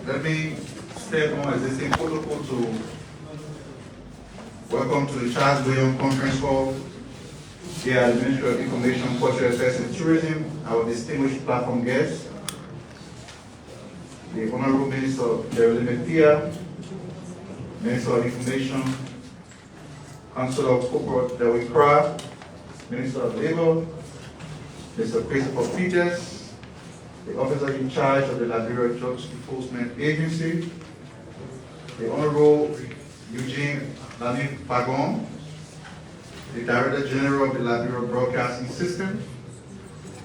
Let me step on existing protocol to welcome to the Charles Williams Conference Hall. Here are the Ministry of Information, Cultural Affairs and Tourism, our distinguished platform guests, the Honorable Minister Liberia, Minister of Information, Council of Corporate David Craft, Minister of Labor, Mr. Christopher Peters, the officer in charge of the Liberia Drug Enforcement Agency, the Honorable Eugene Lani Pagon, the Director General of the Liberia Broadcasting System.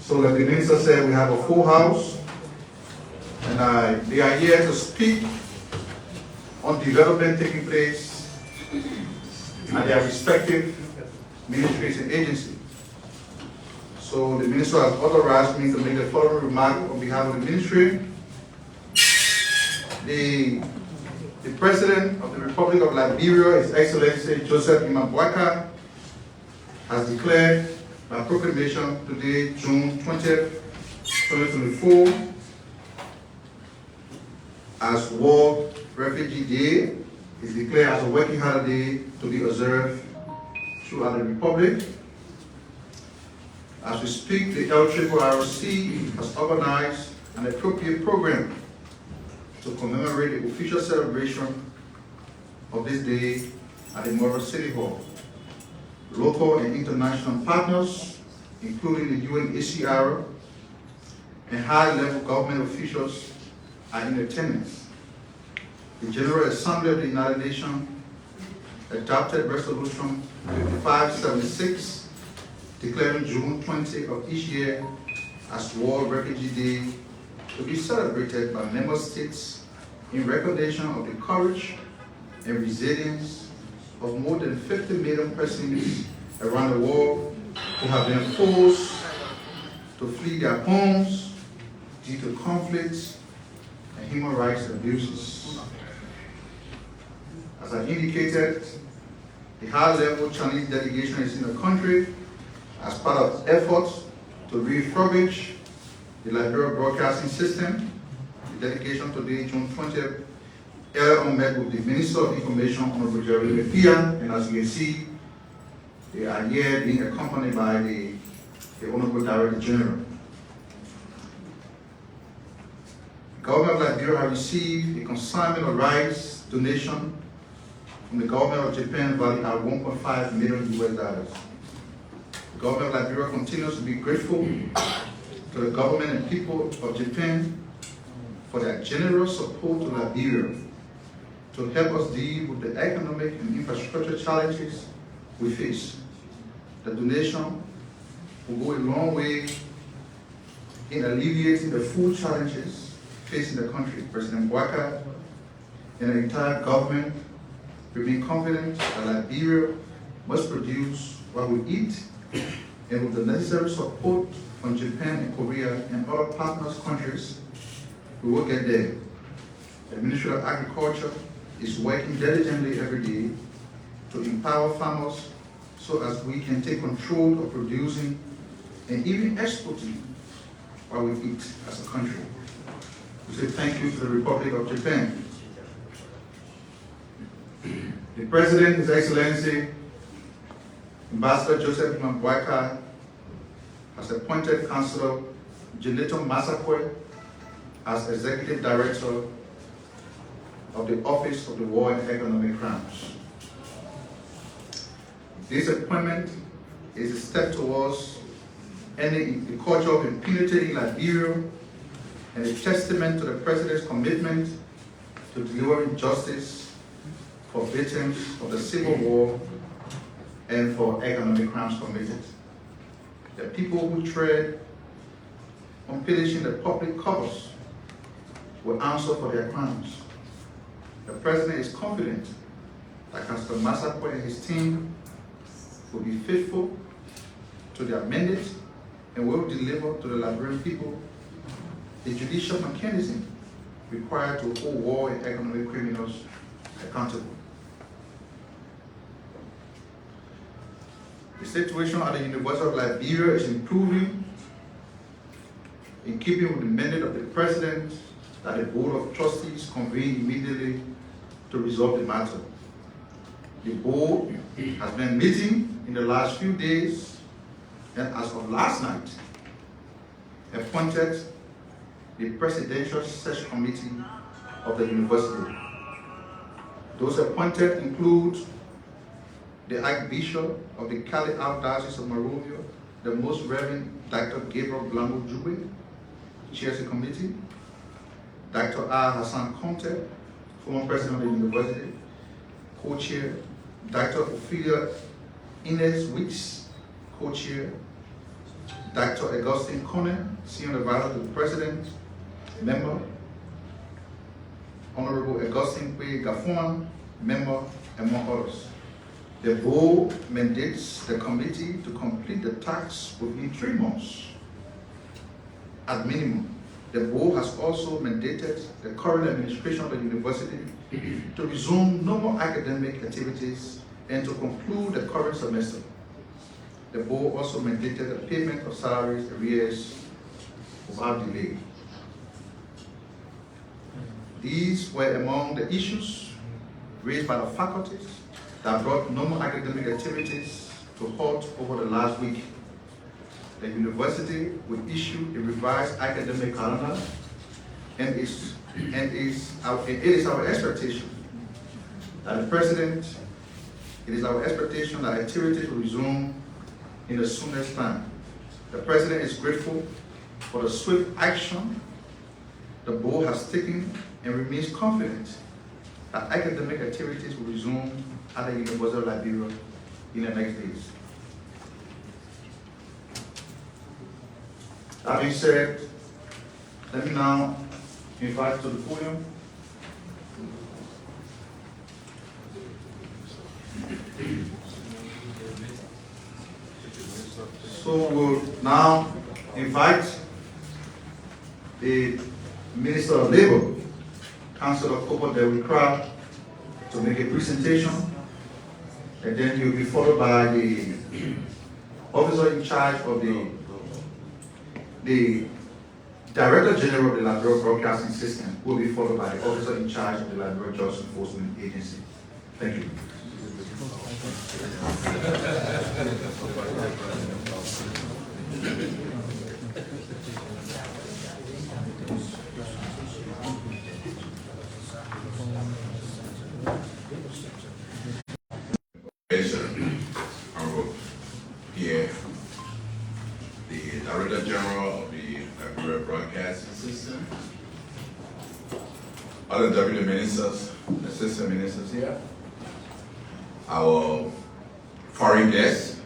So like the Minister said, we have a full house, and they are here to speak on development taking place at their respective ministries and agencies. So the Minister has authorized me to make the following remark on behalf of the Ministry. The President of the Republic of Liberia, His Excellency Joseph Imabwaka, has declared by proclamation today, June 20th, 2024, as World Refugee Day. Is declared as a working holiday to be observed throughout the Republic. As we speak, the LDEA has organized an appropriate program to commemorate the official celebration of this day at the Moro City Hall. Local and international partners, including the UNHCR and high-level government officials, are in attendance. The General Assembly of the United Nations adopted Resolution 5576, declaring June 20 of each year as World Refugee Day to be celebrated by member states in recognition of the courage and resilience of more than 50 million persons around the world who have been forced to flee their homes due to conflicts and human rights abuses. As I indicated, the high-level Chinese delegation is in the country as part of efforts to refurbish the Liberia Broadcasting System. The delegation today, June 20th, earlier on met with the Minister of Information, Honorable Jerry Liberia, and as you can see, they are here being accompanied by the Honorable Director General. The government of Liberia has received a consignment of rice donation from the government of Japan valued at $1.5 million. The government of Liberia continues to be grateful to the government and people of Japan for their generous support to Liberia to help us deal with the economic and infrastructure challenges we face. The donation will go a long way in alleviating the food challenges facing the country. President Mbaka and the entire government remain confident that Liberia must produce what we eat, and with the necessary support from Japan and Korea and other partners countries, we will get there. The Ministry of Agriculture is working diligently every day to empower farmers so as we can take control of producing and even exporting what we eat as a country. We say thank you to the Republic of Japan. The President, His Excellency, Ambassador Joseph Imabwaka, has appointed Councillor Janito Masakwe as Executive Director of the Office of the War and Economic Crimes. This appointment is a step towards ending the culture of impunity in Liberia and a testament to the President's commitment to delivering justice for victims of the Civil War and for economic crimes committed. The people who tread on pillaging the public cause will answer for their crimes. The President is confident that Councillor Masakwe and his team will be faithful to their mandate and will deliver to the Liberian people the judicial mechanism required to hold war and economic criminals accountable. The situation at the University of Liberia is improving in keeping with the mandate of the President that the Board of Trustees convene immediately to resolve the matter. The board has been meeting in the last few days, and as of last night, appointed the Presidential Search Committee of the university. Those appointed include the Archbishop of the Cali Archdiocese of Monrovia, the Most Reverend Dr. Gabriel Blanco Jube, chairs the committee, Dr. R. Hassan Conte, former president of the university, co-chair, Dr. Ophelia Inez Weeks, co-chair, Dr. Augustine Conan, senior advisor to the president, member, Honorable Augustine P. Gaffon, member, among others. The board mandates the committee to complete the task within 3 months at minimum. The board has also mandated the current administration of the university to resume normal academic activities and to conclude the current semester. The board also mandated the payment of salaries arrears without delay. These were among the issues raised by the faculties that brought normal academic activities to halt over the last week. The university will issue a revised academic calendar, and it is our expectation that activities will resume in the soonest time. The president is grateful for the swift action the board has taken and remains confident that academic activities will resume at the University of Liberia in the next days. That being said, let me now invite to the podium so we'll now invite the Minister of Labor, Councillor Kobo Dewi-Kra, to make a presentation, and then he'll be followed by the officer in charge of the Director General of the Liberia Broadcasting System, who will be followed by the officer in charge of the Liberia Justice Enforcement Agency. Thank you. Here, the Director General of the Liberia Broadcasting System, other deputy ministers, assistant ministers here, our foreign guests,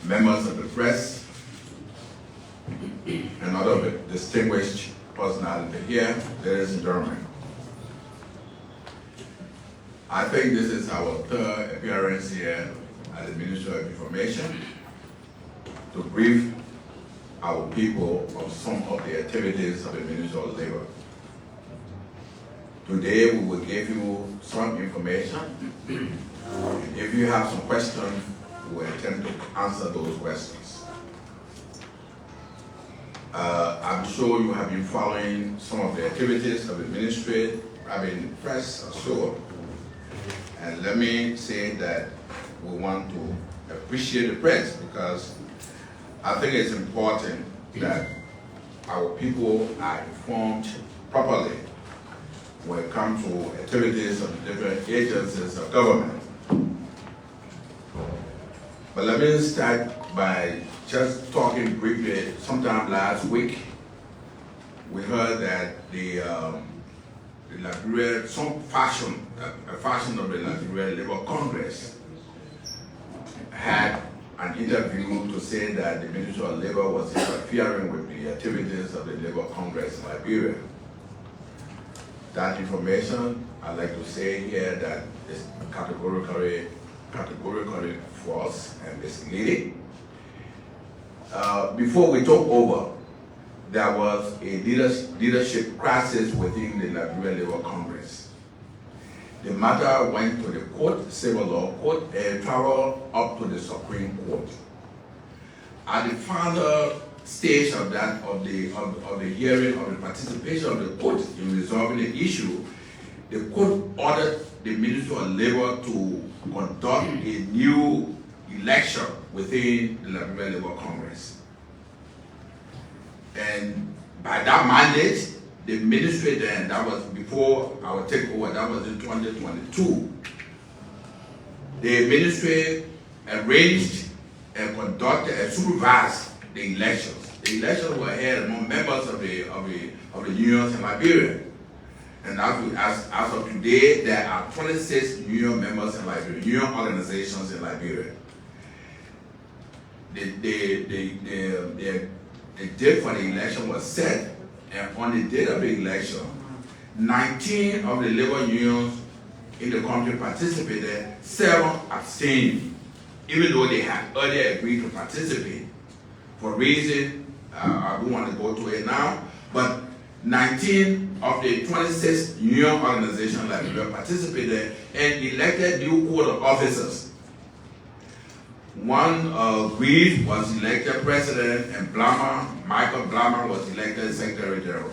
members of the press, and other distinguished personality here, ladies and gentlemen. I think this is our third appearance here at the Ministry of Information to brief our people on some of the activities of the Ministry of Labor. Today we will give you some information. If you have some questions, we will attempt to answer those questions. I'm sure you have been following some of the activities of the ministry, press, I'm sure. And let me say that we want to appreciate the press, because I think it's important that our people are informed properly when it comes to activities of the different agencies of government. But let me start by just talking briefly. Sometime last week, we heard that the Liberia, a faction of the Liberia Labour Congress had an interview to say that the Ministry of Labor was interfering with the activities of the Labour Congress in Liberia. That information, I'd like to say here that is categorically false and misleading. Before we took over, there was a leadership crisis within the Liberia Labour Congress. The matter went to the court, civil law court, and traveled up to the Supreme Court. At the final stage of the hearing of the participation of the court in resolving the issue, the court ordered the Ministry of Labor to conduct a new election within the Liberia Labor Congress. And by that mandate, the ministry then, that was before our takeover, that was in 2022, the ministry arranged and conducted and supervised the elections. The elections were held among members of the unions in Liberia. And as of today, there are 26 union members in Liberia, union organizations in Liberia. The date for the election was set, and on the date of the election, 19 of the labor unions in the country participated, 7 abstained, even though they had earlier agreed to participate. For reasons I don't want to go to it now, but 19 of the 26 union organizations like Liberia participated and elected new code of officers. One Reed was elected president, and Michael Blammer was elected secretary general.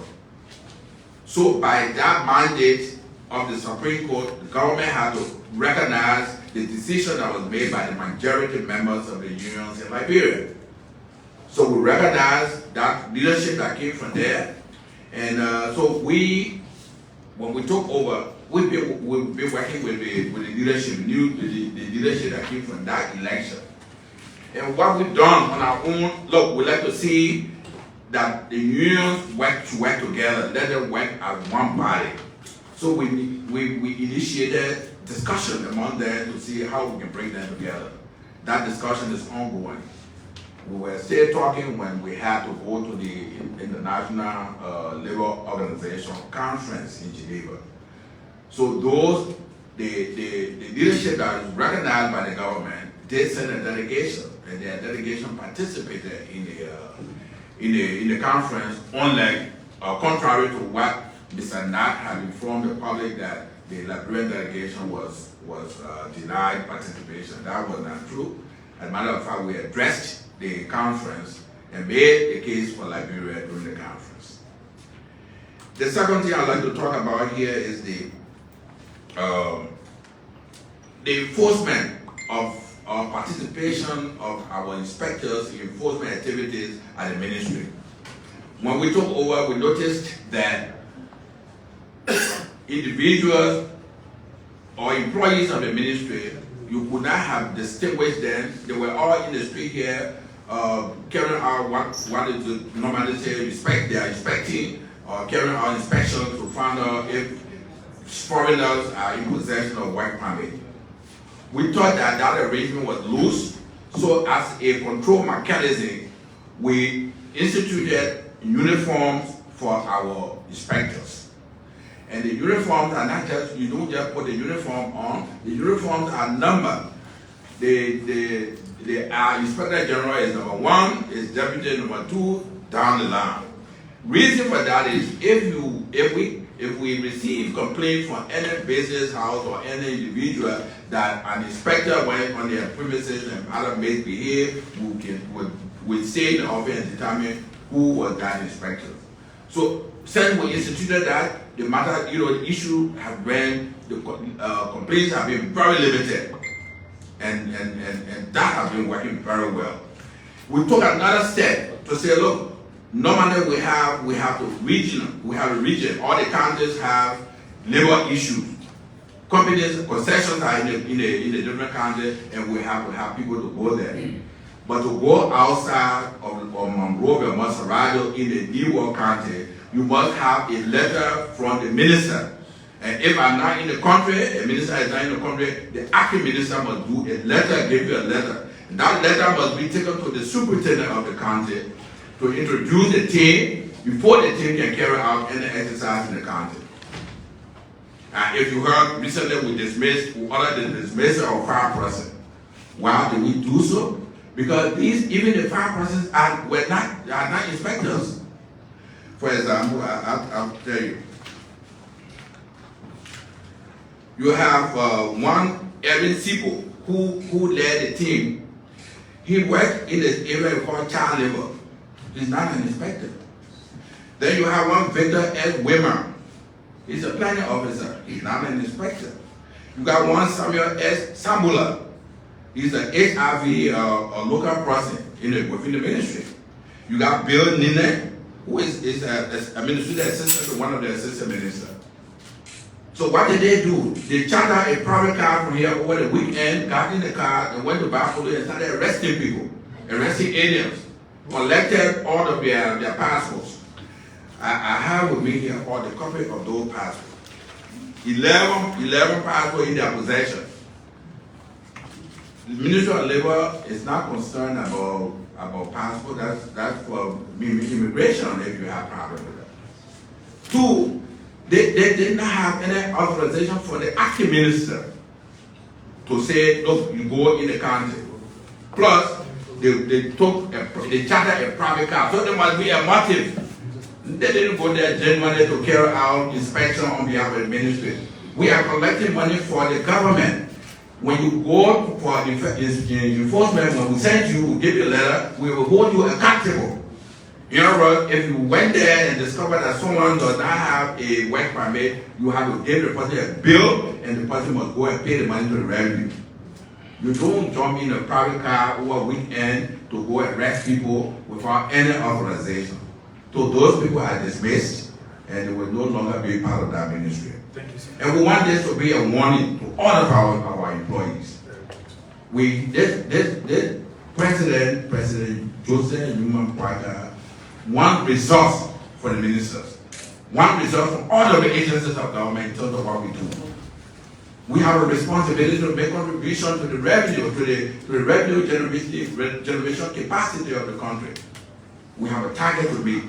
So by that mandate of the Supreme Court, the government had to recognize the decision that was made by the majority members of the unions in Liberia. So we recognize that leadership that came from there, and so when we took over, we've been working with the leadership, the leadership that came from that election. And what we've done on our own, look, we like to see that the unions work together, let them work as one body. So we initiated discussion among them to see how we can bring them together. That discussion is ongoing. We were still talking when we had to go to the International Labor Organization Conference in Geneva. So the leadership that is recognized by the government did send a delegation, and their delegation participated in the conference, unlike contrary to what Mr. Nat had informed the public that the Liberian delegation was denied participation. That was not true. As a matter of fact, we addressed the conference and made a case for Liberia during the conference. The second thing I'd like to talk about here is the enforcement of participation of our inspectors in enforcement activities at the ministry. When we took over, we noticed that individuals or employees of the ministry, you could not have distinguished them. They were all in the street here, carrying out what is normally say they are inspecting, or carrying out inspections to find out if foreigners are in possession of work permit. We thought that arrangement was loose, so as a control mechanism, we instituted uniforms for our inspectors. And the uniforms are not just, you don't just put the uniform on, the uniforms are numbered. The Inspector General is number 1, is Deputy number 2, down the line. Reason for that is if we receive complaints from any business house or any individual that an inspector went on their premises and other misbehaved, we stay in the office and determine who was that inspector. So since we instituted that, the matter, the issue have been, the complaints have been very limited, and that has been working very well. We took another step to say, look, normally we have a region. All the counties have labor issues. Companies, concessions are in the different counties, and we have to have people to go there. But to go outside of Monrovia, Monserrado, in the New County, you must have a letter from the minister. And if I'm not in the country, a minister is not in the country, the acting minister must do a letter, give you a letter. And that letter must be taken to the superintendent of the county to introduce the team before the team can carry out any exercise in the county. And if you heard recently we ordered the dismissal of 5 persons. Why did we do so? Because even the 5 persons are not inspectors. For example, I'll tell you. You have one Erin Sipo who led the team. He worked in the area called child labor. He's not an inspector. Then you have one Victor S. Wimmer. He's a planning officer. He's not an inspector. You got one Samuel S. Sambula. He's an HIV a local person within the ministry. You got Bill Nine, who is a administrative assistant to one of the assistant ministers. So what did they do? They chartered a private car from here over the weekend, got in the car, and went to Buffalo and started arresting people, arresting aliens, collected all of their passports. I have with me here all the copy of those passports. 11 passports in their possession. The Ministry of Labor is not concerned about passport. That's for immigration if you have problem with that. 2, they did not have any authorization for the acting minister to say, look, you go in the country. Plus, they chartered a private car, so there must be a motive. They didn't go there genuinely to carry out inspection on behalf of the ministry. We are collecting money for the government. When you go for enforcement, when we send you, we give you a letter, we will hold you accountable. In other words, if you went there and discovered that someone does not have a work permit, you have to give the person a bill, and the person must go and pay the money to the revenue. You don't jump in a private car over a weekend to go arrest people without any authorization. So those people are dismissed, and they will no longer be part of that ministry. Thank you, sir. And we want this to be a warning to all of our employees. This President Joseph Newman Parker, one resource for the ministers, one resource for all of the agencies of government in terms of what we do. We have a responsibility to make contribution to the revenue, to the revenue generation capacity of the country. We have a target to meet.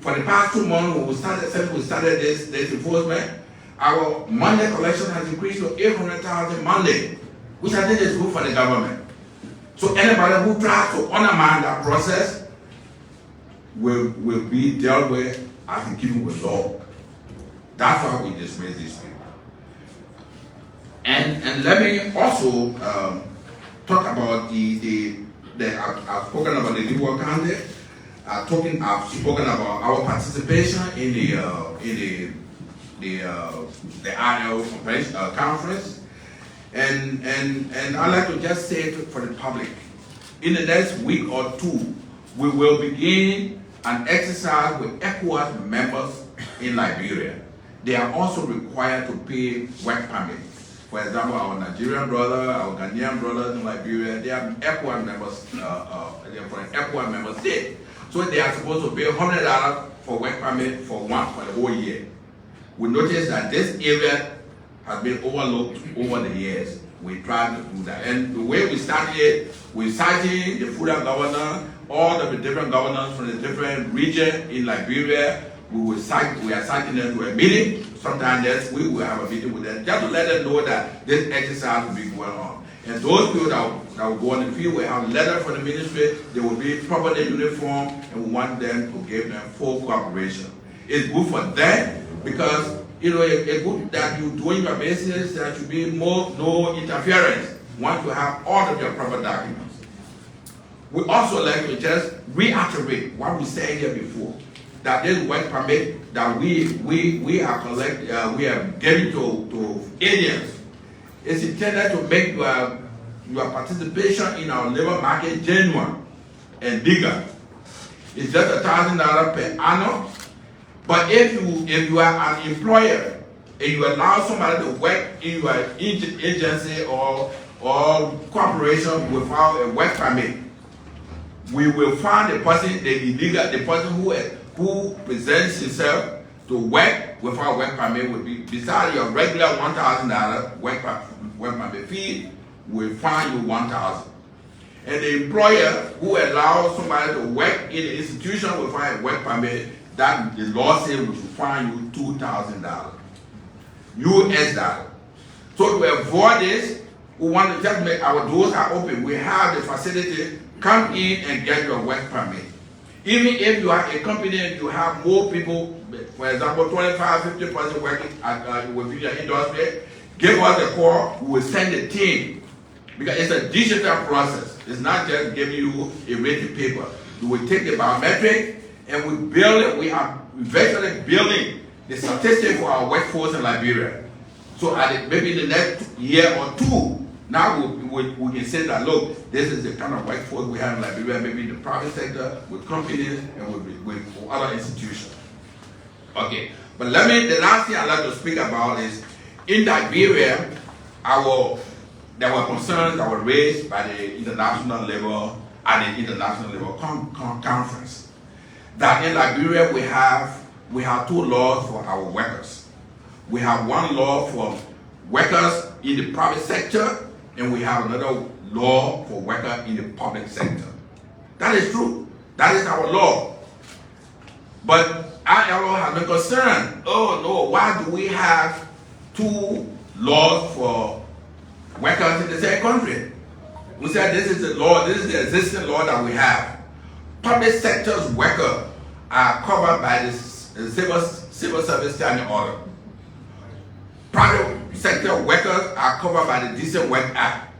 For the past 2 months, since we started this enforcement, our Monday collection has increased to 800,000 Monday, which I think is good for the government. So anybody who tries to undermine that process will be dealt with as in keeping with law. That's why we dismiss these people. And let me also talk about I've spoken about the Liberia County. I've spoken about our participation in the annual conference, and I'd like to just say for the public, in the next week or 2, we will begin an exercise with ECOWAS members in Liberia. They are also required to pay work permits. For example, our Nigerian brother, our Ghanaian brothers in Liberia, they are ECOWAS members. They are from ECOWAS member state. So they are supposed to pay $100 for work permit for the whole year. We noticed that this area has been overlooked over the years. We tried to do that. And the way we started, we cited the federal governor, all of the different governors from the different regions in Liberia. We are citing them to a meeting. Sometime next week we will have a meeting with them, just to let them know that this exercise will be going on. And those people that will go on the field will have a letter from the ministry, they will be properly uniformed, and we want them to give them full cooperation. It's good for them because it's good that you're doing your business, there should be no interference once you have all of your proper documents. We also like to just reiterate what we said here before, that this work permit that we are giving to aliens is intended to make your participation in our labor market genuine and bigger. It's just $1,000 per annum. But if you are an employer and you allow somebody to work in your agency or corporation without a work permit, we will find the person, the person who presents himself to work without work permit will be, besides your regular $1,000 work permit fee, will fine you $1,000. And the employer who allows somebody to work in the institution without a work permit, that the law says we should fine you $2,000 US dollar. So to avoid this, we want to just make our doors are open. We have the facility, come in and get your work permit. Even if you are a company and you have more people, for example, 25-50% working within your industry, give us a call, we will send a team. Because it's a digital process. It's not just giving you a written paper. We will take the biometric and we build it. We are eventually building the statistic for our workforce in Liberia. So maybe in the next year or two, now we can say that, look, this is the kind of workforce we have in Liberia, maybe in the private sector, with companies, and with other institutions. Okay, but the last thing I'd like to speak about is, in Liberia, there were concerns that were raised by the international labor, at the International Labor Conference, that in Liberia we have two laws for our workers. We have one law for workers in the private sector, and we have another law for workers in the public sector. That is true. That is our law. But ILO has been concerned. Oh no, why do we have two laws for workers in the same country? We said this is the law, this is the existing law that we have. Public sector's workers are covered by the Civil Service Standing Order. Private sector workers are covered by the Decent Work Act.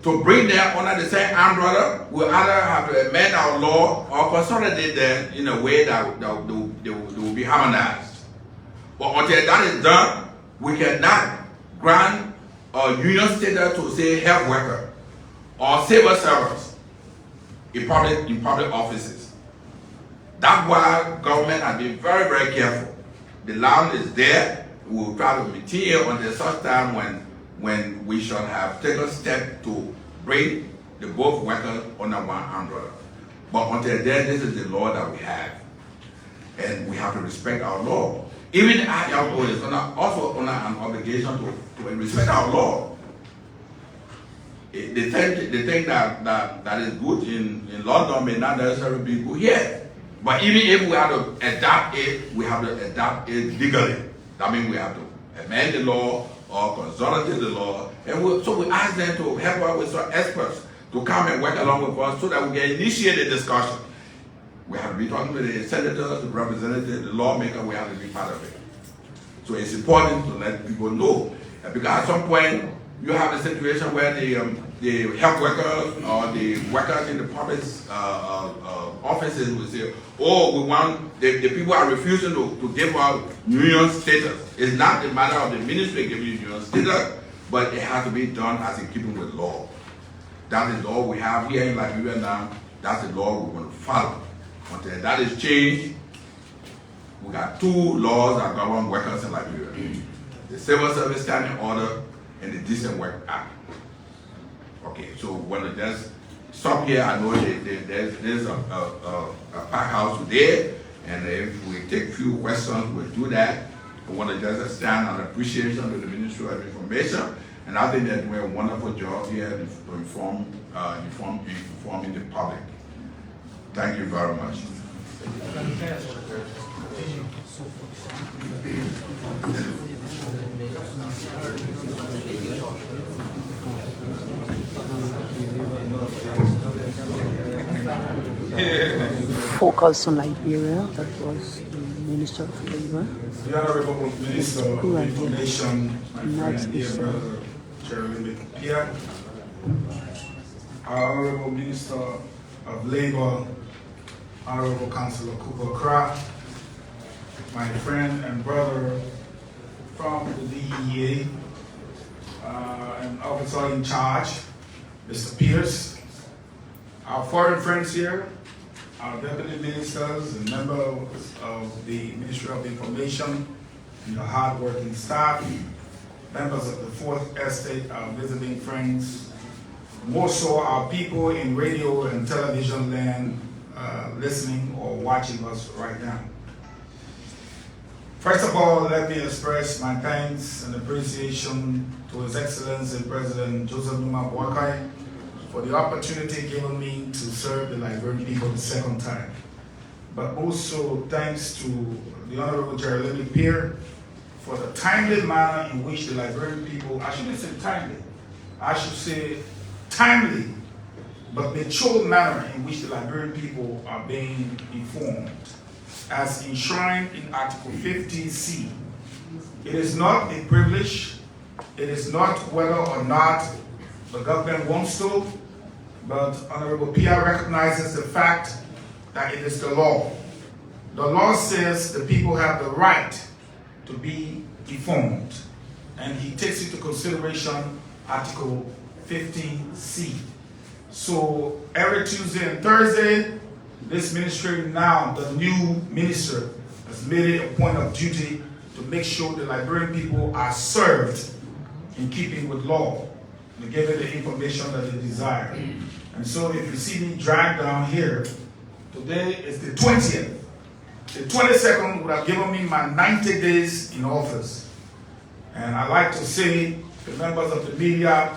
To bring them under the same umbrella, we either have to amend our law or consolidate them in a way that they will be harmonized. But until that is done, we cannot grant a union status to say health worker or civil servants in public offices. That's why government has been very, very careful. The law is there. We will try to maintain it until such time when we shall have taken steps to bring the both workers under one umbrella. But until then, this is the law that we have. And we have to respect our law. Even ILO is also under an obligation to respect our law. The thing that is good in London may not necessarily be good here. But even if we have to adapt it, we have to adapt it legally. That means we have to amend the law or consolidate the law. And so we ask them to help us with some experts to come and work along with us so that we can initiate a discussion. We have to be talking with the senators, the representatives, the lawmaker. We have to be part of it. So it's important to let people know. Because at some point, you have a situation where the health workers or the workers in the public offices will say, oh, we want, the people are refusing to give out union status. It's not the matter of the ministry giving you union status, but it has to be done as in keeping with law. That is the law we have here in Liberia now. That's the law we're going to follow. Until that is changed, we got two laws that govern workers in Liberia. The Civil Service Standing Order and the Decent Work Act. Okay, so when it does stop here, I know there's a pack house there, and if we take a few questions, we'll do that. I want to just extend an appreciation to the Ministry of Information, and I think they're doing a wonderful job here to informing the public. Thank you very much. Focus on Liberia, that was the Minister of Labor. The Honorable Minister of Information, my friend, dear brother, Jeremy Pierre. Our Honorable Minister of Labor, Honorable Councillor Cooper Kraft, my friend and brother from the LDEA, and officer in charge, Mr. Pierce, our foreign friends here, our deputy ministers and members of the Ministry of Information and the hard-working staff, members of the Fourth Estate, our visiting friends, more so our people in radio and television land listening or watching us right now. First of all, let me express my thanks and appreciation to His Excellency President Joseph Numa Boakai for the opportunity given me to serve the Liberian people the second time. But also thanks to the Honorable Jeremy Pierre for the timely manner in which the Liberian people, I shouldn't say timely, I should say timely, but mature manner in which the Liberian people are being informed, as enshrined in Article 50C. It is not a privilege, it is not whether or not the government wants to, but Honorable Pia recognizes the fact that it is the law. The law says the people have the right to be informed, and he takes into consideration Article 15C. So every Tuesday and Thursday, this ministry now, the new minister, has made it a point of duty to make sure the Liberian people are served in keeping with law, to give it the information that they desire. And so if you see me drag down here, today is the 20th. The 22nd would have given me my 90 days in office. And I like to say to members of the media,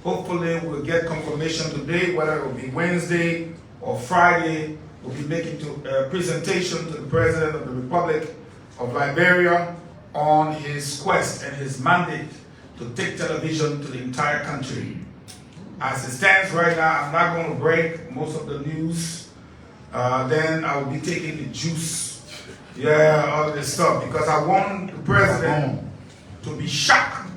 hopefully we'll get confirmation today, whether it will be Wednesday or Friday. We'll be making a presentation to the President of the Republic of Liberia on his quest and his mandate to take television to the entire country. As it stands right now, I'm not going to break most of the news. Then I will be taking the juice, all of this stuff, because I want the President to be shocked.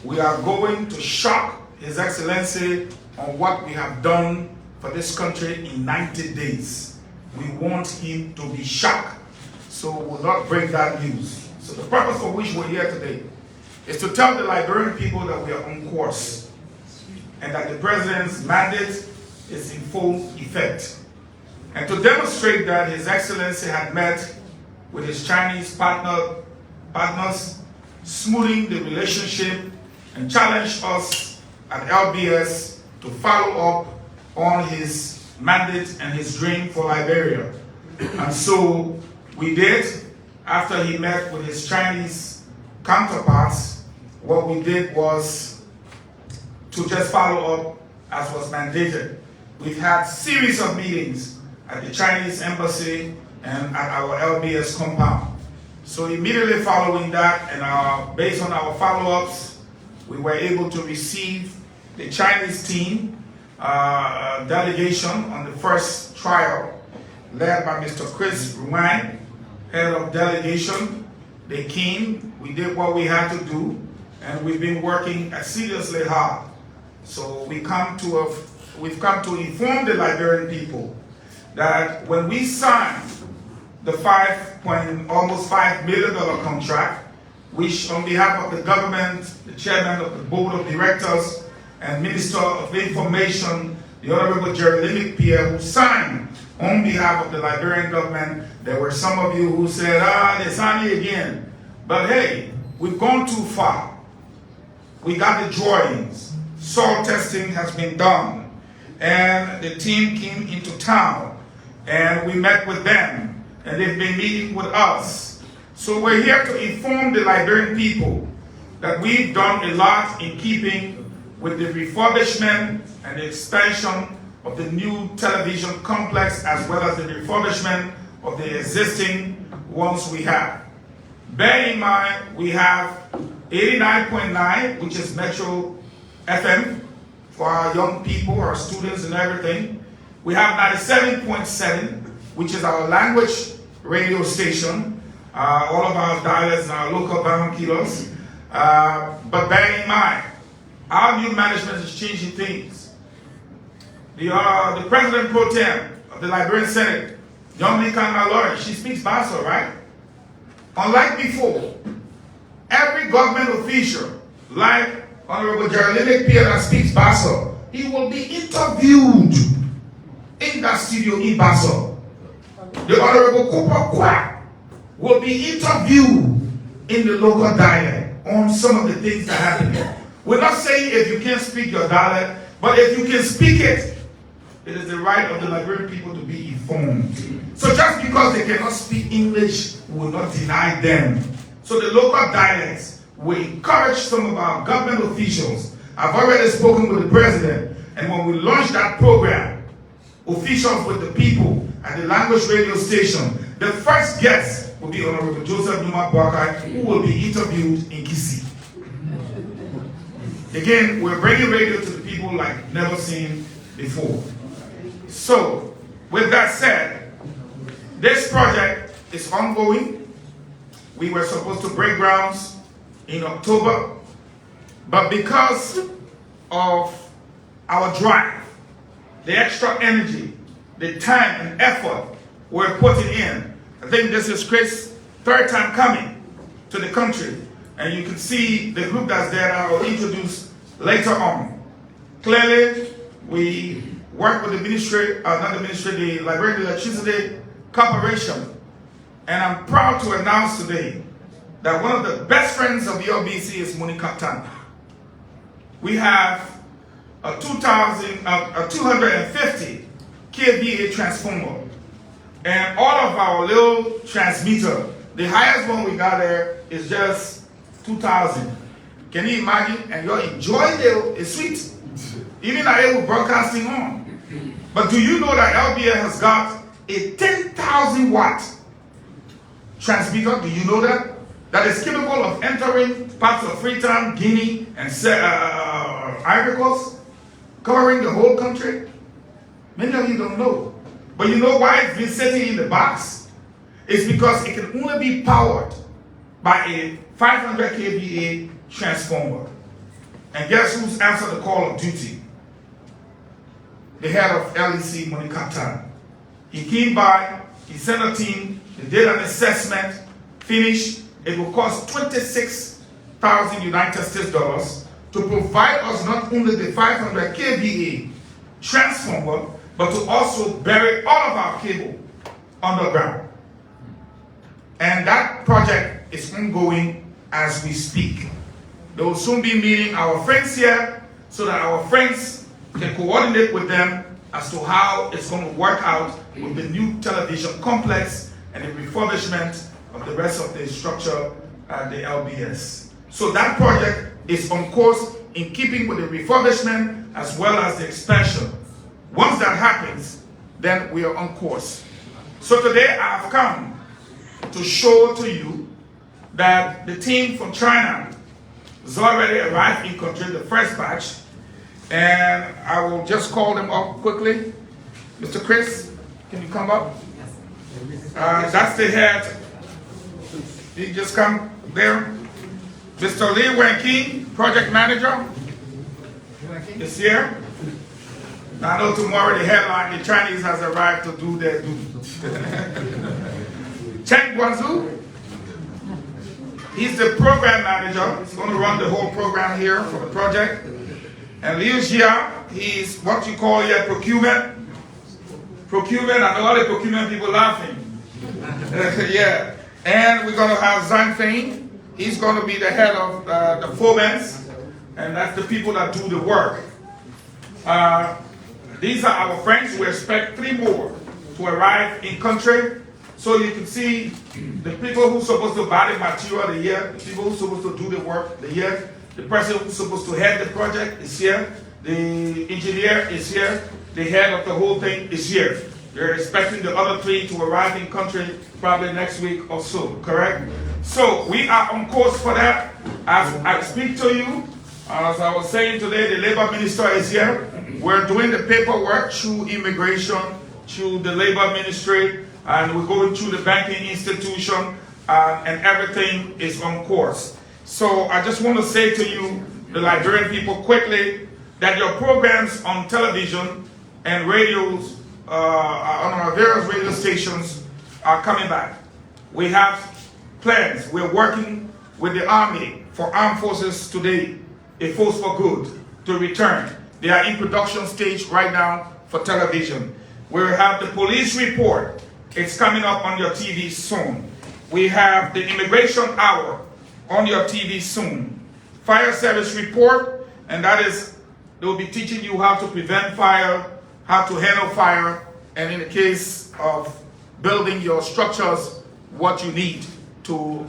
We are going to shock His Excellency on what we have done for this country in 90 days. We want him to be shocked. So we'll not break that news. So the purpose for which we're here today is to tell the Liberian people that we are on course and that the President's mandate is in full effect. And to demonstrate that His Excellency had met with his Chinese partners, smoothing the relationship, and challenged us at LBS to follow up on his mandate and his dream for Liberia. And so we did. After he met with his Chinese counterparts, what we did was to just follow up as was mandated. We've had series of meetings at the Chinese embassy and at our LBS compound. So immediately following that, and based on our follow-ups, we were able to receive the Chinese team delegation on the first trial, led by Mr. Chris Ruang, head of delegation. They came, we did what we had to do, and we've been working seriously hard. So we've come to inform the Liberian people that when we signed the almost $5 million contract, which on behalf of the government, the chairman of the board of directors, and Minister of Information, the Honorable Jerry Pierre, who signed on behalf of the Liberian government. There were some of you who said, they signed it again. But hey, we've gone too far. We got the drawings. Soil testing has been done. And the team came into town, and we met with them, and they've been meeting with us. So we're here to inform the Liberian people that we've done a lot in keeping with the refurbishment and the expansion of the new television complex, as well as the refurbishment of the existing ones we have. Bear in mind, we have 89.9, which is Metro FM for our young people, our students and everything. We have 97.7, which is our language radio station, all of our dialects and our local vernaculars. But bear in mind, our new management is changing things. The President Pro Tem of the Liberian Senate, Young Likan Mallory, she speaks Bassa, right? Unlike before, every government official, like Honorable Jerry Pierre that speaks Bassa, he will be interviewed in that studio in Bassa. The Honorable Cooper Kwa will be interviewed in the local dialect on some of the things that happen here. We're not saying if you can't speak your dialect, but if you can speak it, it is the right of the Liberian people to be informed. So just because they cannot speak English, we will not deny them. So the local dialects will encourage some of our government officials. I've already spoken with the President, and when we launch that program, officials with the people at the language radio station, the first guest will be Honorable Joseph Numa Boakai, who will be interviewed in Kisi. Again, we're bringing radio to the people like never seen before. So, with that said, this project is ongoing. We were supposed to break grounds in October, but because of our drive the extra energy, the time and effort we're putting in. I think this is Chris' third time coming to the country. And you can see the group that's there that I will introduce later on. Clearly, we work with the ministry, not the ministry, the Liberian Electricity Corporation. And I'm proud to announce today that one of the best friends of the LBC is Monica Tan. We have a 250 kVA transformer. And all of our little transmitter, the highest one we got there is just 2,000. Can you imagine? And your enjoy there is sweet. Even are able broadcasting on. But do you know that LDEA has got a 10,000 watt transmitter? Do you know that? That is capable of entering parts of Freetown, Guinea, and Ivory Coast, covering the whole country. Many of you don't know. But you know why it's been sitting in the box? It's because it can only be powered by a 500 kVA transformer. And guess who's answered the call of duty? The head of LEC, Monica Tan. He came by, he sent a team, they did an assessment, finished. It will cost 26,000 United States dollars to provide us not only the 500 kVA transformer, but to also bury all of our cable underground. And that project is ongoing as we speak. They will soon be meeting our friends here so that our friends can coordinate with them as to how it's going to work out with the new television complex and the refurbishment of the rest of the structure at the LBS. So that project is on course in keeping with the refurbishment as well as the expansion. Once that happens, then we are on course. So today I have come to show to you that the team from China has already arrived in country, the first batch, and I will just call them up quickly. Mr. Chris, can you come up? That's the head. He just come there. Mr. Lee Wen-King, project manager, is here. I know tomorrow the headline, the Chinese has arrived to do their duty. Chen Guangzhou, he's the program manager. He's going to run the whole program here for the project. And Liu Jia, he's what you call here procurement. Procurement, and a lot of procurement people laughing. Yeah. And we're going to have Zhang Feng. He's going to be the head of the formats, and that's the people that do the work. These are our friends. We expect 3 more to arrive in country. So you can see the people who's supposed to buy the material, they're here. The people who's supposed to do the work, they're here. The person who's supposed to head the project is here. The engineer is here. The head of the whole thing is here. They're expecting the other 3 to arrive in country probably next week or so, correct? So we are on course for that. As I speak to you, as I was saying today, the labor minister is here. We're doing the paperwork through immigration, through the labor ministry, and we're going through the banking institution, and everything is on course. So I just want to say to you, the Liberian people, quickly, that your programs on television and radios, on our various radio stations, are coming back. We have plans. We're working with the Army for Armed Forces today, a force for good, to return. They are in production stage right now for television. We have the police report. It's coming up on your TV soon. We have the immigration hour on your TV soon. Fire service report, and that is, they'll be teaching you how to prevent fire, how to handle fire, and in the case of building your structures, what you need to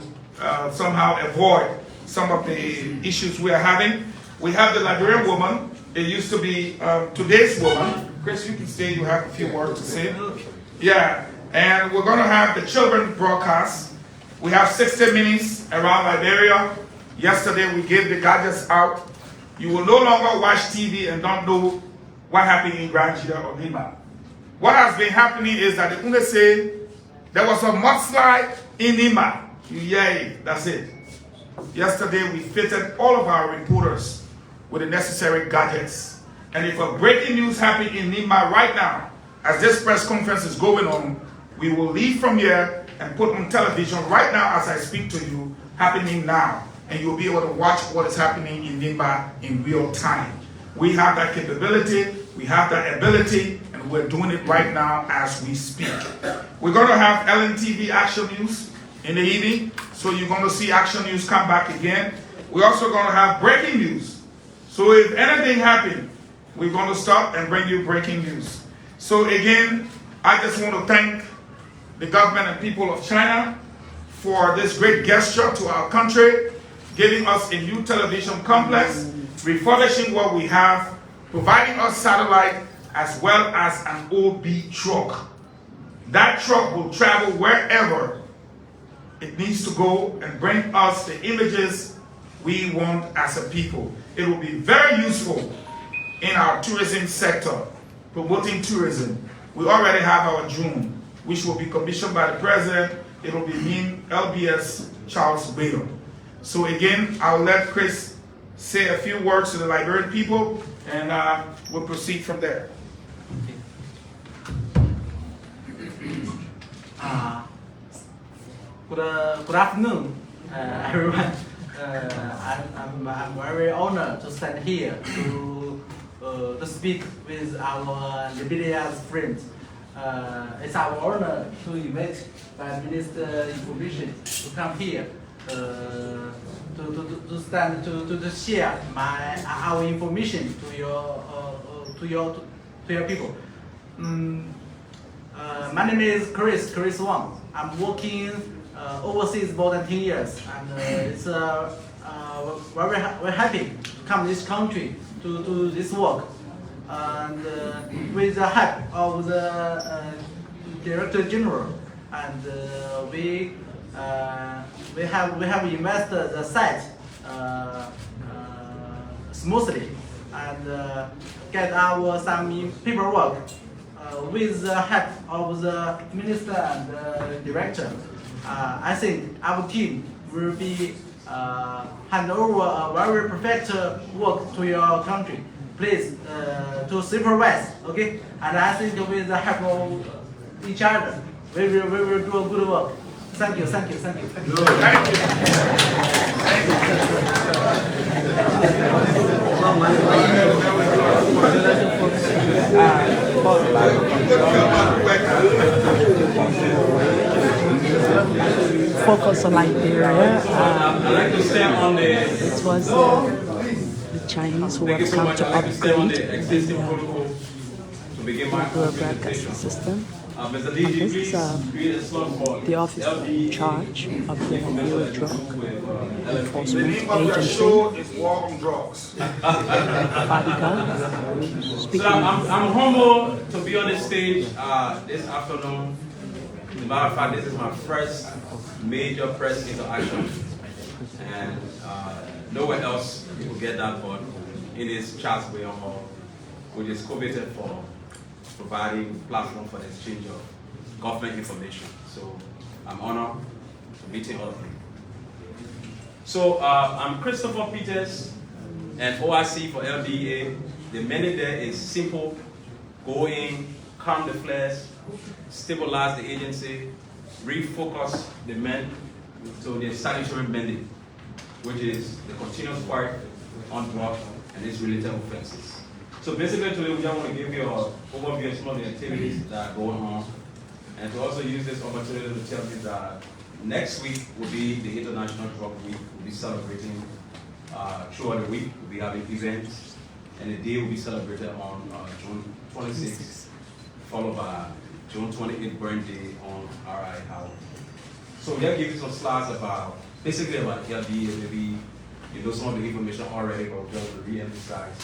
somehow avoid some of the issues we are having. We have the Liberian woman. It used to be today's woman. Chris, you can stay. You have a few words to say. Yeah, and we're going to have the children broadcast. We have 60 minutes around Liberia. Yesterday we gave the gadgets out. You will no longer watch TV and don't know what happened in Grandia or Lima. What has been happening is that they only say there was a mudslide in Lima. Yay, that's it. Yesterday we fitted all of our reporters with the necessary gadgets. And if a breaking news happens in Nimba right now, as this press conference is going on, we will leave from here and put on television right now as I speak to you, happening now. And you'll be able to watch what is happening in Nimba in real time. We have that capability, we have that ability, and we're doing it right now as we speak. We're going to have LNTV Action News in the evening, so you're going to see Action News come back again. We're also going to have breaking news. So if anything happens, we're going to stop and bring you breaking news. So again, I just want to thank the government and people of China for this great gesture to our country, giving us a new television complex, refurbishing what we have, providing us satellite, as well as an OB truck. That truck will travel wherever it needs to go and bring us the images we want as a people. It will be very useful in our tourism sector, promoting tourism. We already have our drone, which will be commissioned by the president. It will be named LBS Charles Whale. So again, I'll let Chris say a few words to the Liberian people, and we'll proceed from there. Good afternoon, everyone. I'm very honored to stand here to speak with our Liberia's friends. It's our honor to invite by Minister Information to come here to stand to share our information to your people. My name is Chris Wang. I'm working overseas more than 10 years, and it's very happy to come to this country to do this work. And with the help of the Director General, and we have invested the site smoothly and get our some paperwork with the help of the Minister and the Director. I think our team will be hand over a very perfect work to your country. Please to supervise, okay? And I think with the help of each other, we will do a good work. Thank you. Thank you. Focus on Liberia. I'd like to stay on It was the Chinese who have come to upgrade existing protocol to begin my the broadcasting system. Mr. And DG, this please is read a slot for the officer in LDEA charge of the Liberia Drug The Enforcement name of the Agency, show is War on Drugs. Fadiga, So speaking. I'm humbled to be on this stage this afternoon. As a matter of fact, this is my first major press interaction, and nowhere else you will get that but in this Charles Whale Hall, which is coveted for providing platform for the exchange of government information. So I'm honored to meeting all of you. So I'm Christopher Peters, and OIC for LDEA. The mandate there is simple: go in, calm the flares, stabilize the agency, refocus the men to the statutory mandate, which is the continuous fight on drugs and its related offenses. So basically today we just want to give you an overview of some of the activities that are going on, and to also use this opportunity to tell you that next week will be the International Drug Week. We'll be celebrating throughout the week. We'll be having events, and the day will be celebrated on June 26th, followed by June 28th birthday on R.I. Howard. So we'll give you some slides about, basically about LDEA. Maybe you know some of the information already, but we'll just re-emphasize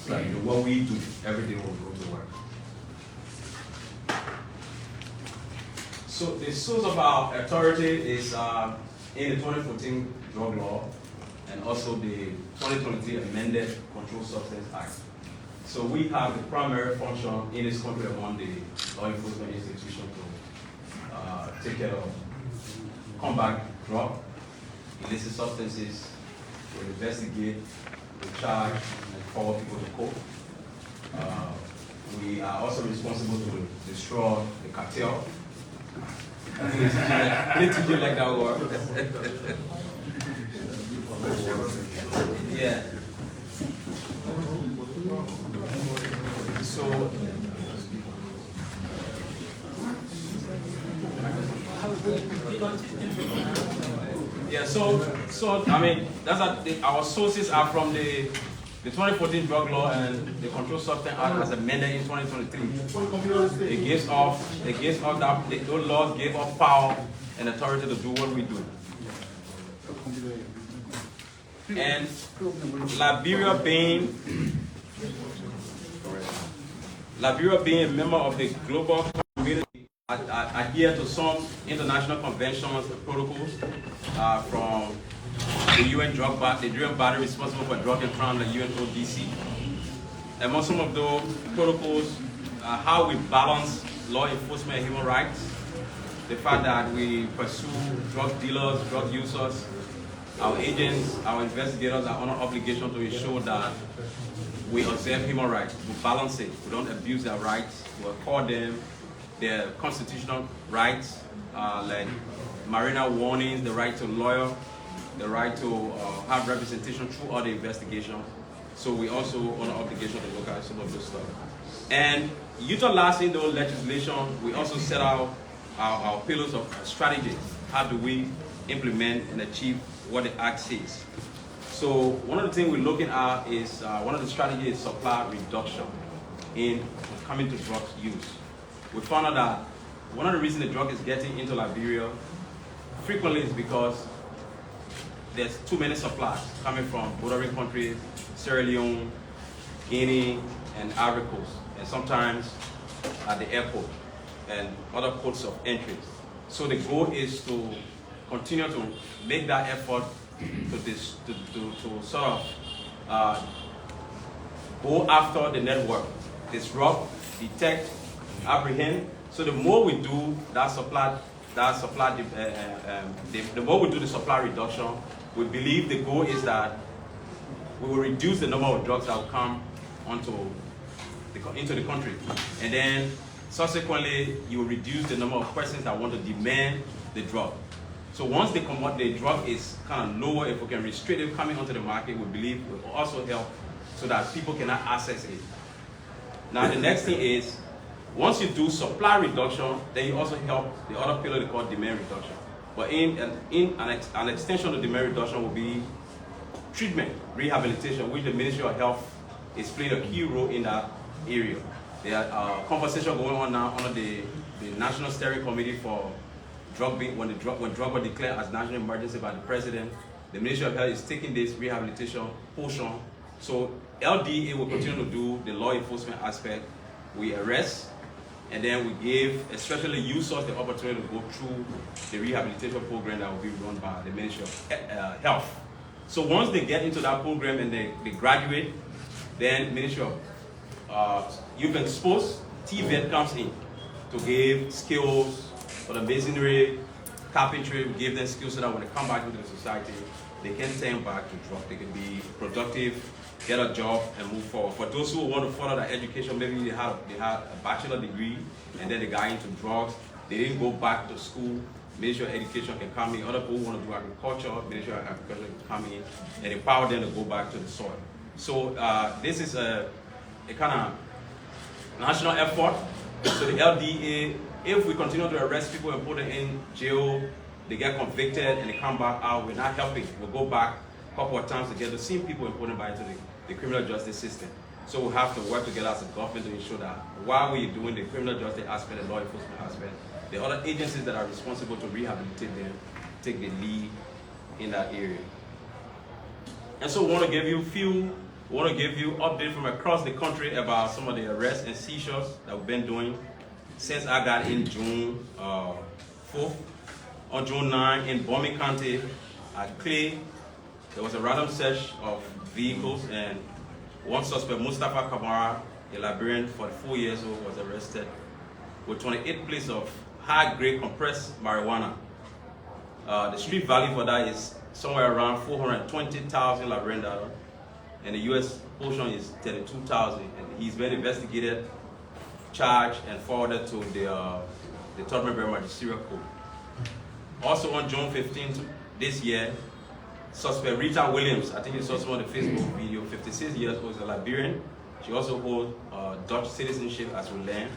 so that you know what we do every day when we go to work. So the source of our authority is in the 2014 drug law and also the 2023 amended Controlled Substance Act. So we have the primary function in this country among the law enforcement institution to take care of combat drug, illicit substances, to investigate, to charge, and forward people to court. We are also responsible to destroy the cartel. Did you like that word? Yeah. So, yeah, so I mean, our sources are from the 2014 drug law and the Controlled Substance Act as amended in 2023. It gives off that those laws gave us power and authority to do what we do. And Liberia being a member of the global community, adhere to some international conventions and protocols from the UN the UN body responsible for drug and crime, the UNODC. Among some of those protocols, how we balance law enforcement and human rights, the fact that we pursue drug dealers, drug users, our agents, our investigators are under obligation to ensure that we observe human rights, we balance it, we don't abuse their rights, we accord them their constitutional rights, like marina warnings, the right to lawyer, the right to have representation throughout the investigation. So we also on an obligation to look at some of this stuff. And utilizing those legislation, we also set out our pillars of strategy. How do we implement and achieve what the Act says? So one of the things we're looking at is, one of the strategies is supply reduction in coming to drug use. We found out that one of the reasons the drug is getting into Liberia frequently is because there's too many supplies coming from bordering countries, Sierra Leone, Guinea, and Ivory Coast, and sometimes at the airport and other ports of entry. So the goal is to continue to make that effort to sort of go after the network, disrupt, detect, apprehend. So the more we do the more we do the supply reduction, we believe the goal is that we will reduce the number of drugs that will come into the country. And then subsequently, you will reduce the number of persons that want to demand the drug. So once the drug is kind of lower, if we can restrict it coming onto the market, we believe it will also help so that people cannot access it. Now the next thing is, once you do supply reduction, then you also help the other pillar they call demand reduction. But an extension of demand reduction will be treatment, rehabilitation, which the Ministry of Health is playing a key role in that area. There are conversations going on now under the National Steering Committee for drug when drug was declared as national emergency by the President. The Ministry of Health is taking this rehabilitation portion. So LDEA will continue to do the law enforcement aspect. We arrest, and then we give especially users the opportunity to go through the rehabilitation program that will be run by the Ministry of Health. So once they get into that program and they graduate, then Ministry of Youth and Sports, TVET comes in to give skills for the masonry, carpentry. We give them skills so that when they come back into the society, they can turn back to drug. They can be productive, get a job, and move forward. For those who want to follow their education, maybe they had a bachelor degree and then they got into drugs. They didn't go back to school. Ministry of Education can come in. Other people who want to do agriculture, Ministry of Agriculture can come in and empower them to go back to the soil. So this is a kind of national effort. So the LDEA, if we continue to arrest people and put them in jail, they get convicted and they come back out, we're not helping. We'll go back a couple of times to get the same people and put them back into the criminal justice system. So we have to work together as a government to ensure that while we're doing the criminal justice aspect and law enforcement aspect, the other agencies that are responsible to rehabilitate them take the lead in that area. And so we want to give you updates from across the country about some of the arrests and seizures that we've been doing since I got in June 4th. On June 9, in Bombay County at Clay, there was a random search of vehicles, and one suspect, Mustafa Kamara, a Liberian 44 years old, was arrested with 28 plates of high-grade compressed marijuana. The street value for that is somewhere around 420,000 Liberian dollars. and the U.S. portion is 32,000. And he's been investigated, charged, and forwarded to the Third Liberia Magisterial Court. Also on June 15th this year, suspect Rita Williams, I think you saw some of the Facebook video, 56 years old, is a Liberian. She also holds Dutch citizenship as we learned,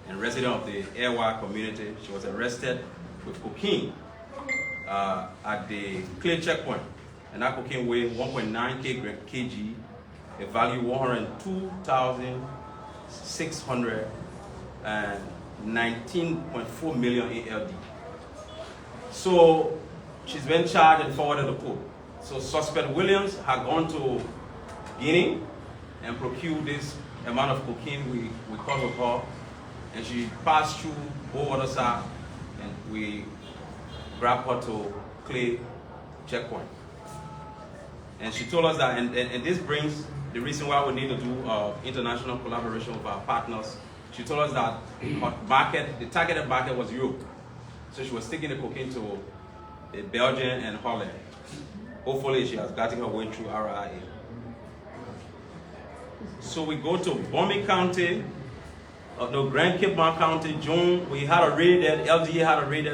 and resident of the Airwire community. She was arrested with cocaine at the Clay checkpoint, and that cocaine weighed 1.9 kg, a value 102,619.4 million ALD. So she's been charged and forwarded to court. So suspect Williams had gone to Guinea and procured this amount of cocaine we caught with her, and she passed through Bowater side, and we grabbed her to Clay checkpoint. And she told us that, and this brings the reason why we need to do international collaboration with our partners. She told us that her market, the targeted market was Europe. So she was taking the cocaine to Belgium and Holland. Hopefully she has gotten her way through RIA. So we go to Bombay County, Grand Cape Mount County. We had a raid that LDEA had a raid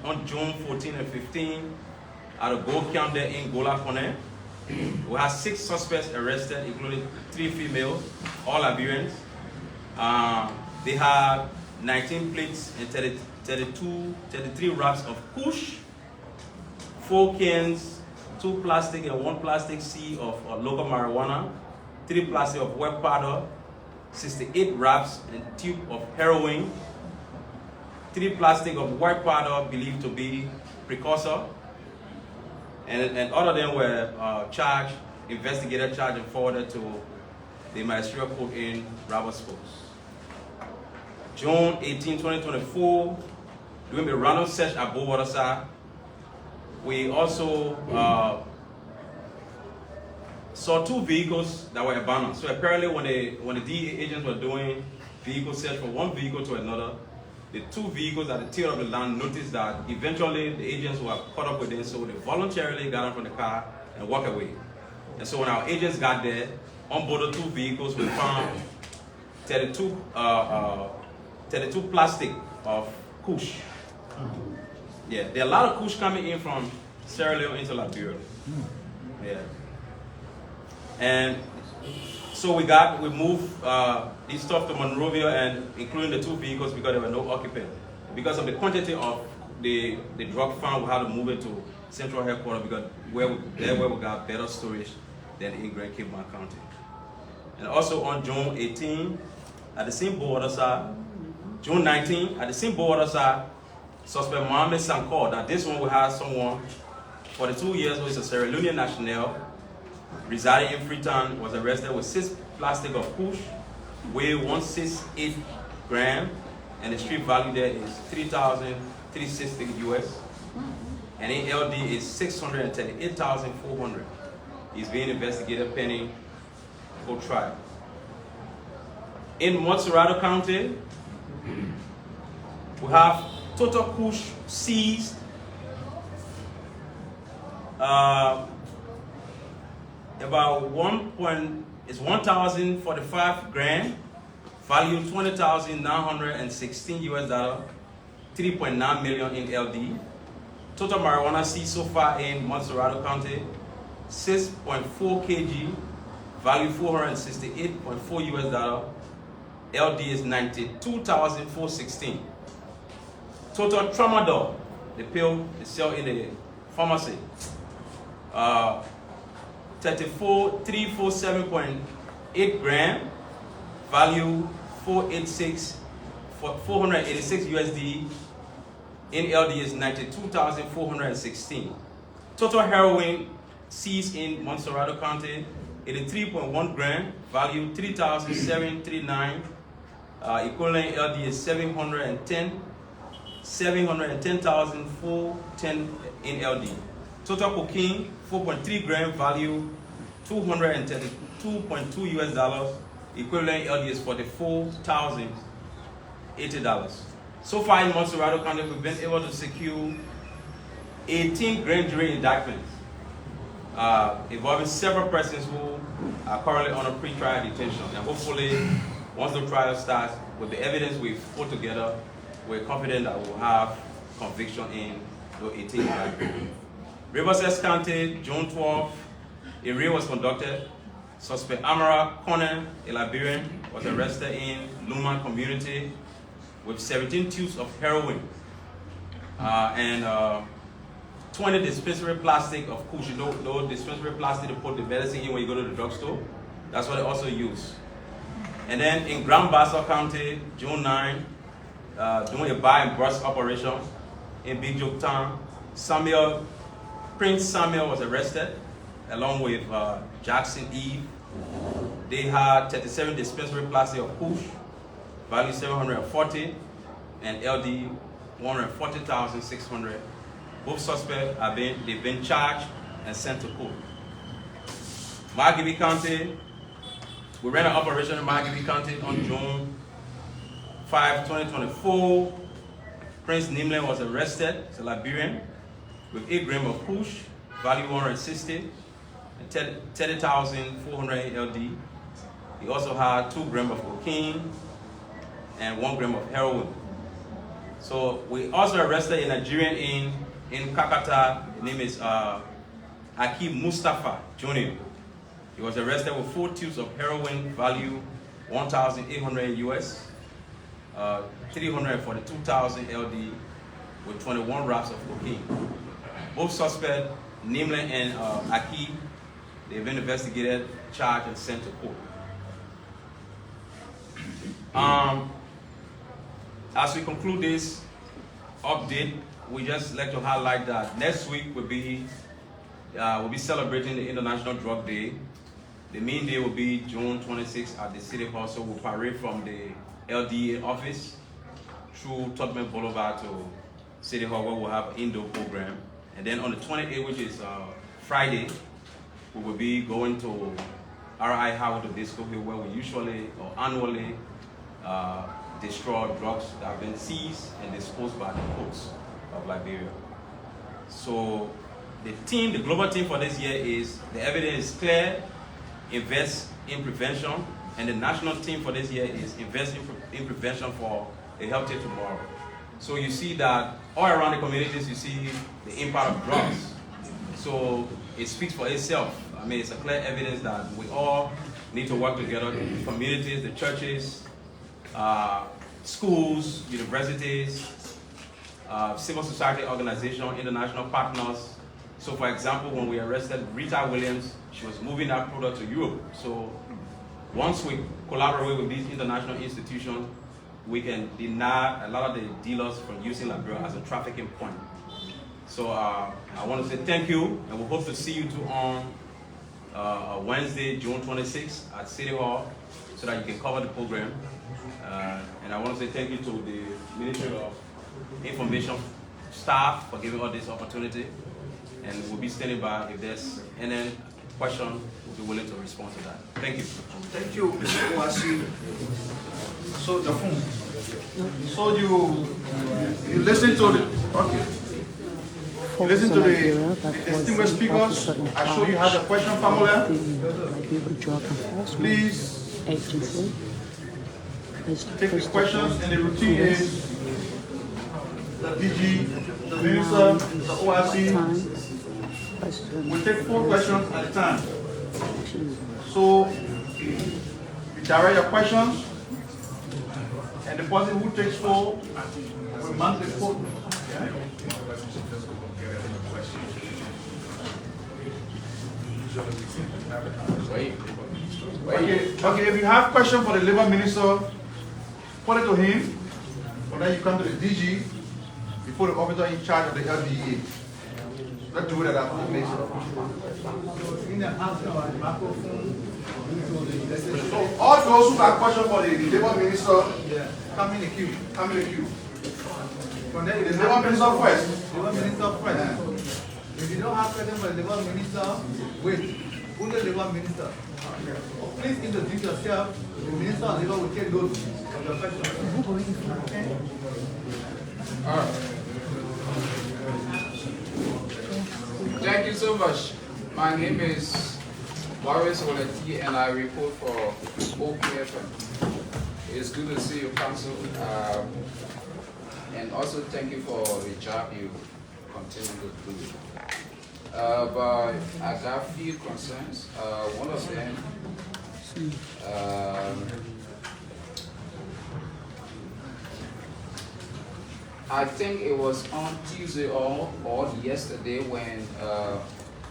on June 14 and 15 at a gold camp there in Gola Kone. We had 6 suspects arrested, including 3 females, all Liberians. They had 19 plates and 33 wraps of Kush, 4 cans, 2 plastic and 1 plastic C of local marijuana, 3 plastic of wet powder, 68 wraps and tube of heroin, 3 plastic of white powder believed to be precursor, and all of them were charged, investigated, charged, and forwarded to the Magisterial Court in Robertsford. June 18, 2024, doing the random search at Bowater side, we also saw 2 vehicles that were abandoned. So apparently when the DEA agents were doing vehicle search from one vehicle to another, the 2 vehicles at the tail of the land noticed that eventually the agents were caught up with them, so they voluntarily got out from the car and walked away. And so when our agents got there, on board the 2 vehicles, we found 32 plastic of Kush. Yeah, there are a lot of Kush coming in from Sierra Leone into Liberia. Yeah. And so we moved this stuff to Monrovia, and including the 2 vehicles because there were no occupants. Because of the quantity of the drug found, we had to move it to central headquarters because where we got better storage than in Grand Cape Mount County. And also on June 18, at the same border side, June 19, at the same border side, suspect Mohamed Sankor, that this one we had someone 42 years old, is a Sierra Leonean national, residing in Freetown, was arrested with 6 plastic of Kush, weigh 168 grams, and the street value there is $3,360 US, and in LD is $638,400. He's being investigated pending full trial. In Montserrado County, we have total Kush seized. About 1,045 grand, value $20,916 US, 3.9 million in LD. Total marijuana seized so far in Montserrado County, 6.4 kg, value $468.4 US. LD is $92,416. Total tramadol, the pill is sold in the pharmacy, 347.8 gram, value 486 USD. In LD is $92,416. Total heroin seized in Montserrado County, 83.1 gram, value $3,739. Equivalent LD is $710,410 in LD. Total cocaine, 4.3 gram, value $232.2 US. Equivalent LD is $44,080. So far in Montserrado County, we've been able to secure 18 grand jury indictments. involving several persons who are currently under pre-trial detention. And hopefully, once the trial starts, with the evidence we've put together, we're confident that we'll have conviction in the 18 Liberia. Riverside County, June 12th, a raid was conducted. Suspect Amara Conan, a Liberian, was arrested in Luman community with 17 tubes of heroin and 20 dispensary plastic of kush. You know dispensary plastic to put the medicine in when you go to the drugstore? That's what they also use. And then in Grand Bassa County, June 9, doing a buy and bust operation in Big Joke Town, Prince Samuel was arrested along with Jackson Eve. They had 37 dispensary plastic of kush, value 740, and LD 140,600. Both suspects they've been charged and sent to court. Margibi County, we ran an operation in Margibi County on June 5, 2024. Prince Nimlin was arrested, he's a Liberian, with 8 grams of kush, value 160, and 30,400 LD. He also had 2 grams of cocaine and 1 gram of heroin. So we also arrested a Nigerian in Kakata. His name is Akeem Mustafa Jr. He was arrested with 4 tubes of heroin, value 1,800 US, 342,000 LD, with 21 wraps of cocaine. Both suspects, Nimlin and Akeem, they've been investigated, charged, and sent to court. As we conclude this update, we just like to highlight that next week we'll be celebrating the International Drug Day. The main day will be June 26th at the City Hall, so we'll parade from the LDEA office through Tottenham Boulevard to City Hall, where we'll have an indoor program. And then on the 28th, which is Friday, we will be going to RI Howard to Disco Hill, where we usually or annually destroy drugs that have been seized and disposed by the courts of Liberia. So the team, the global team for this year is, the evidence is clear, invest in prevention, and the national team for this year is invest in prevention for a healthier tomorrow. So you see that all around the communities, you see the impact of drugs. So it speaks for itself. I mean, it's a clear evidence that we all need to work together, the communities, the churches, schools, universities, civil society organizations, international partners. So for example, when we arrested Rita Williams, she was moving that product to Europe. So once we collaborate with these international institutions, we can deny a lot of the dealers from using Liberia as a trafficking point. So I want to say thank you, and we hope to see you two on Wednesday, June 26th at City Hall, so that you can cover the program. And I want to say thank you to the Ministry of Information staff for giving us this opportunity. And we'll be standing by if there's any question, we'll be willing to respond to that. Thank you. Thank you, Mr. Owasi. So, Jafun, so you listen to the, okay. You listen to the distinguished speakers. I show you how the question formula. Please take the questions, and the routine is the DG, the Minister, the OIC. We take 4 questions at a time. So you direct your questions, and the person who takes 4 will mark the 4. Okay, if you have question for the Labor Minister, put it to him, and then you come to the DG before the officer in charge of the LDEA. Let's do it at that place. So all those who have questions for the Labor Minister, come in the queue. Come in the queue. From there, the Labor Minister first. Labor Minister first. If you don't have question for the Labor Minister, wait. Who's the Labor Minister? Please introduce yourself. The Minister of Labor will take note of your question. All right. Thank you so much. My name is Maurice Oleti and I report for OPFM. It's good to see you, Council. And also thank you for the job you continue to do. But I got a few concerns. One of them, I think it was on Tuesday or yesterday when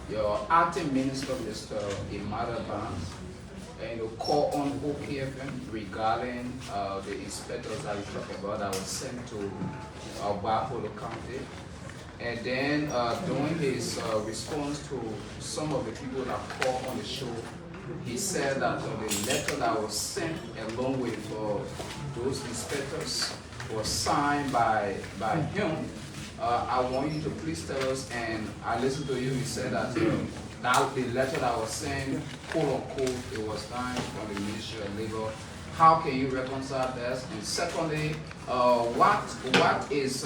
your acting minister, Mr. Imada Barnes, called on OPFM regarding the inspectors that we talked about that was sent to Baholo County. And then during his response to some of the people that called on the show, he said that the letter that was sent along with those inspectors was signed by him. I want you to please tell us, and I listened to you, you said that that the letter that was sent, quote unquote, it was signed from the Ministry of Labor. How can you reconcile this? And secondly, what is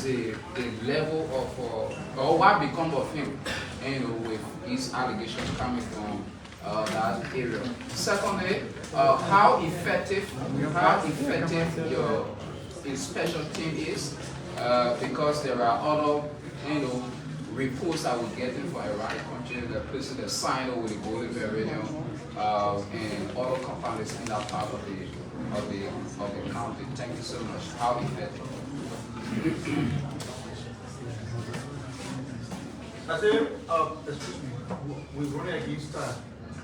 the level of, or what become of him, with his allegations coming from that area? Secondly, how effective your inspection team is, because there are other, reports that we're getting from around the country, the places that sign over the Golden Meridian, and other compounds in that part of the county. Thank you so much. How effective? I say, excuse me, we're running against that.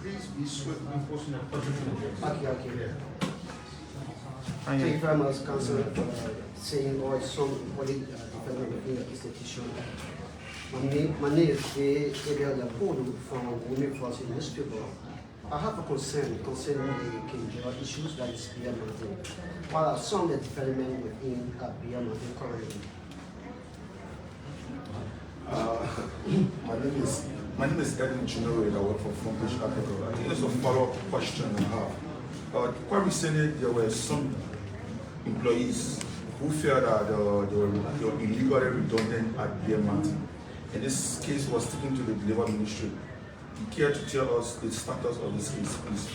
Please be swift in posting a budget. Okay. Thank you very much, Councillor, for saying all somebody development within the institution. My name is Gabriel Lapodo from Women Force newspaper. I have a concern concerning the Kinjira issues that is Beer Mountain. What are some of the development within Beer Mountain currently? My name is Edwin Chinore. I work for Frontish Africa. I think there's a follow-up question I have. Quite recently, there were some employees who felt that they were illegally redundant at Beer Mountain. And this case was taken to the Labor Ministry. You care to tell us the status of this case, please?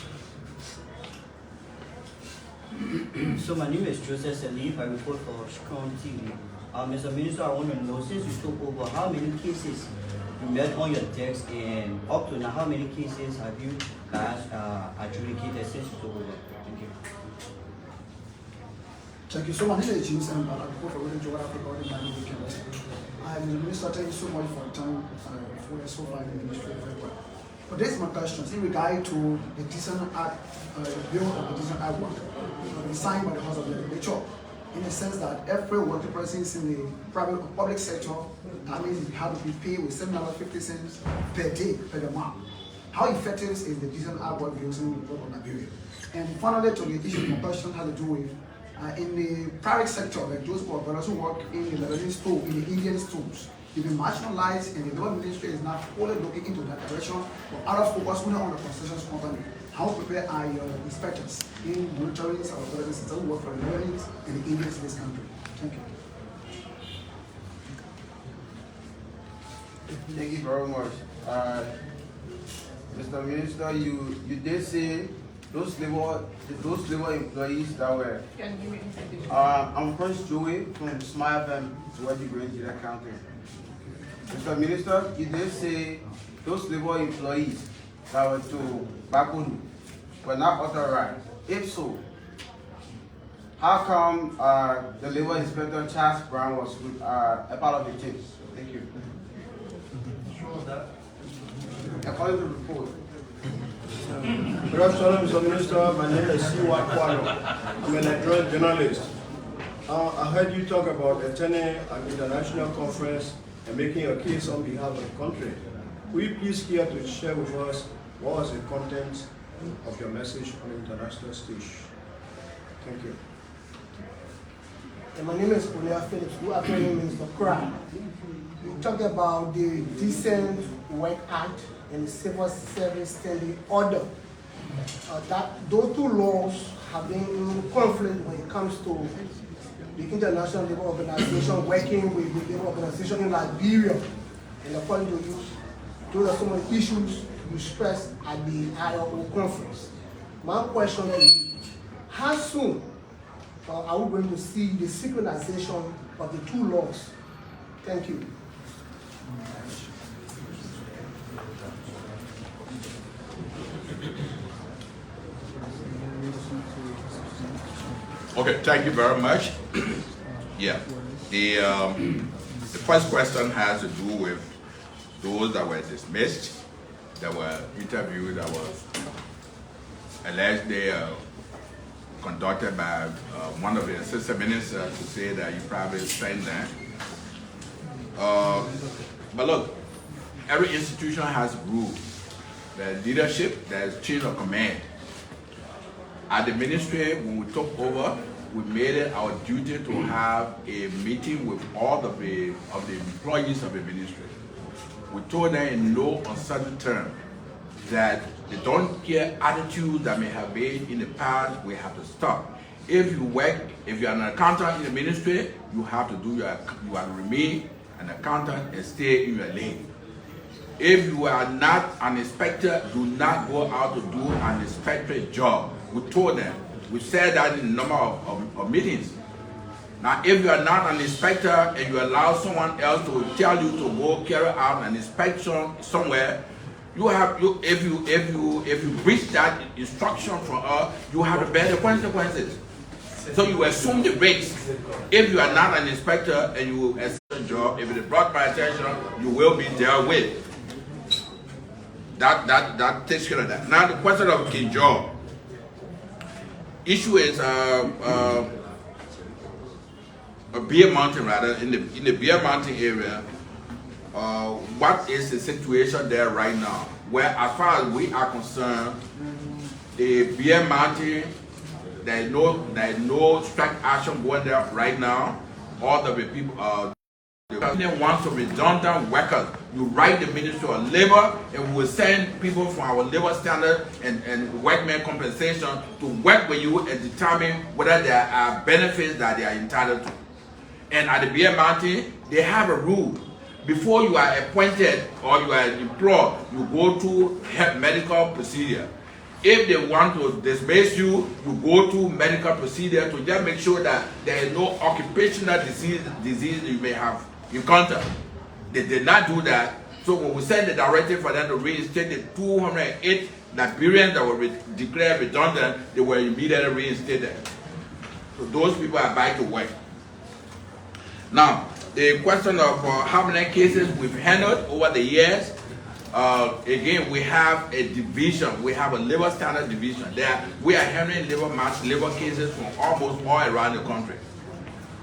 So my name is Joseph Salif. I report for Shikon TV. Mr. Minister, I want to know, since you took over, how many cases you met on your desk, and up to now, how many cases have you guys adjudicated since you took over? Thank you. Thank you. So my name is James and I report for Radio Joe Africa. I'm Minister, thank you so much for your time for so far in the ministry very well. But this is my question in regard to the Decent Act, bill of the Decent Act signed by the House of Legislature, in the sense that every working person in the private or public sector, that means you have to be paid with $7.50 per day per month. How effective is the Decent Act work bills in Liberia? And finally, to the issue, my question has to do with in the private sector, like those brothers who work in the Lebanese store, in the Indian stores, they've been marginalized, and the Labor Ministry is now fully looking into that direction, but out of focus only on the concessions company. How prepared are your inspectors in monitoring our brothers who work for the Lebanese and the Indians in this country? Thank you. Thank you very much. Mr. Minister, you did say those labor employees that were. I'm Prince Joey from Smile FM, Suwaji Green, Jira County. Mr. Minister, you did say those labor employees that were to Bakunu were not authorized. If so, how come the labor inspector Charles Brown was a part of the team? Thank you. According to the report. Good afternoon, Mr. Minister. My name is C.Y. Kwano. I'm an adjourned journalist. I heard you talk about attending an international conference and making a case on behalf of the country. Will you please care to share with us what was the content of your message on the international stage? Thank you. And my name is Olia Phillips, who actually means the crowd. We talk about the Decent Work Act and the Civil Service Standing Order. Those two laws have been in conflict when it comes to the International Labour Organization working with the Labour Organization in Liberia. And according to you, Those are some of the issues you stressed at the ILO conference. My question to you, how soon are we going to see the synchronization of the two laws? Thank you. Okay, thank you very much. Yeah, the first question has to do with those that were dismissed, that were interviewed, that was allegedly conducted by one of the assistant ministers to say that you probably spent them. But look, every institution has rules. There's leadership, there's chain of command. At the ministry, when we took over, we made it our duty to have a meeting with all of the employees of the ministry. We told them in no uncertain terms that the don't care attitude that may have been in the past, we have to stop. If you work, if you're an accountant in the ministry, you have to do you have to remain an accountant and stay in your lane. If you are not an inspector, do not go out to do an inspectorate job. We told them. We said that in a number of meetings. Now, if you are not an inspector and you allow someone else to tell you to go carry out an inspection somewhere, if you breach that instruction from us, you have to bear the consequences. So you assume the risks. If you are not an inspector and you accept a job, if it is brought by attention, you will be dealt with. That takes care of that. Now the question of King George. Issue is a Beer Mountain, rather, in the Beer Mountain area. What is the situation there right now? Well, as far as we are concerned, the Beer Mountain, there is no strike action going there right now. All of the people, the government wants to redundant workers. You write the Ministry of Labor, and we will send people from our labor standard and workmen compensation to work with you and determine whether there are benefits that they are entitled to. And at the Beer Mountain, they have a rule. Before you are appointed or you are employed, you go to medical procedure. If they want to dismiss you, you go to medical procedure to just make sure that there is no occupational disease you may have encountered. They did not do that. So when we sent the directive for them to reinstate the 208 Liberians that were declared redundant, they were immediately reinstated. So those people are back to work. Now, the question of how many cases we've handled over the years, again, we have a division. We have a labor standard division. We are handling labor cases from almost all around the country.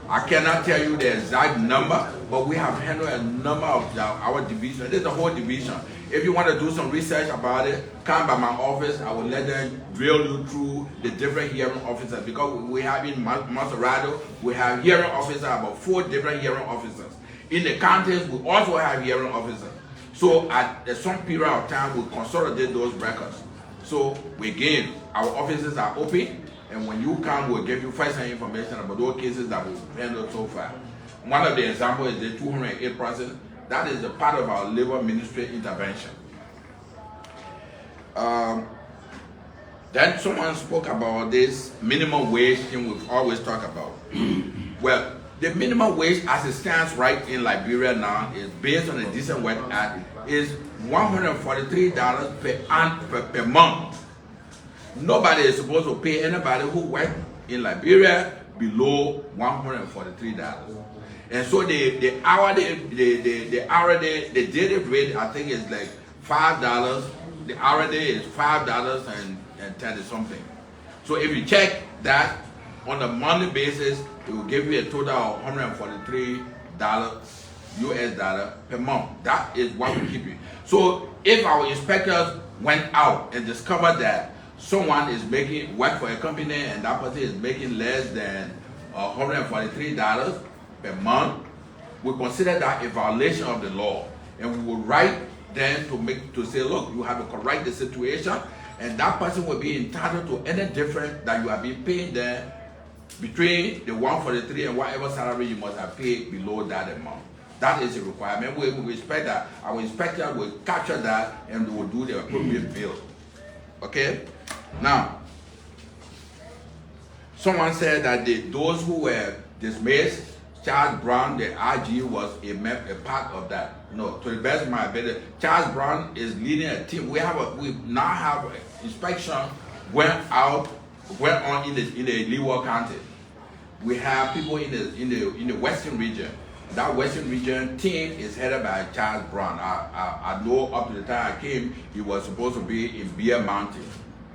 I cannot tell you the exact number, but we have handled a number of our division. This is the whole division. If you want to do some research about it, come by my office. I will let them drill you through the different hearing officers, because we have in Maserado, we have hearing officers, about 4 different hearing officers. In the counties, we also have hearing officers. So at some period of time, we consolidate those records. So again, our offices are open, and when you come, we'll give you first-hand information about those cases that we've handled so far. One of the examples is the 208 process. That is a part of our labor ministry intervention. Then someone spoke about this minimum wage thing we've always talked about. Well, the minimum wage as it stands right in Liberia now is based on the Decent Work Act is $143 per month. Nobody is supposed to pay anybody who works in Liberia below $143. And so the daily rate, I think, is like $5. The hour day is $5 and 30 something. So if you check that on a monthly basis, it will give you a total of $143 US dollar per month. That is what we keep it. So if our inspectors went out and discovered that someone is making work for a company and that person is making less than $143 per month, we consider that a violation of the law, and we will write them to say, look, you have to correct the situation, and that person will be entitled to any difference that you have been paying them between the 143 and whatever salary you must have paid below that amount. That is a requirement. We expect that our inspector will capture that and will do the appropriate bill. Okay? Now, someone said that those who were dismissed, Charles Brown, the IG, was a part of that. No, to the best of my ability, Charles Brown is leading a team. We now have inspection went on in the Liberia County. We have people in the Western region. That Western region team is headed by Charles Brown. I know up to the time I came, he was supposed to be in Bear Mountain.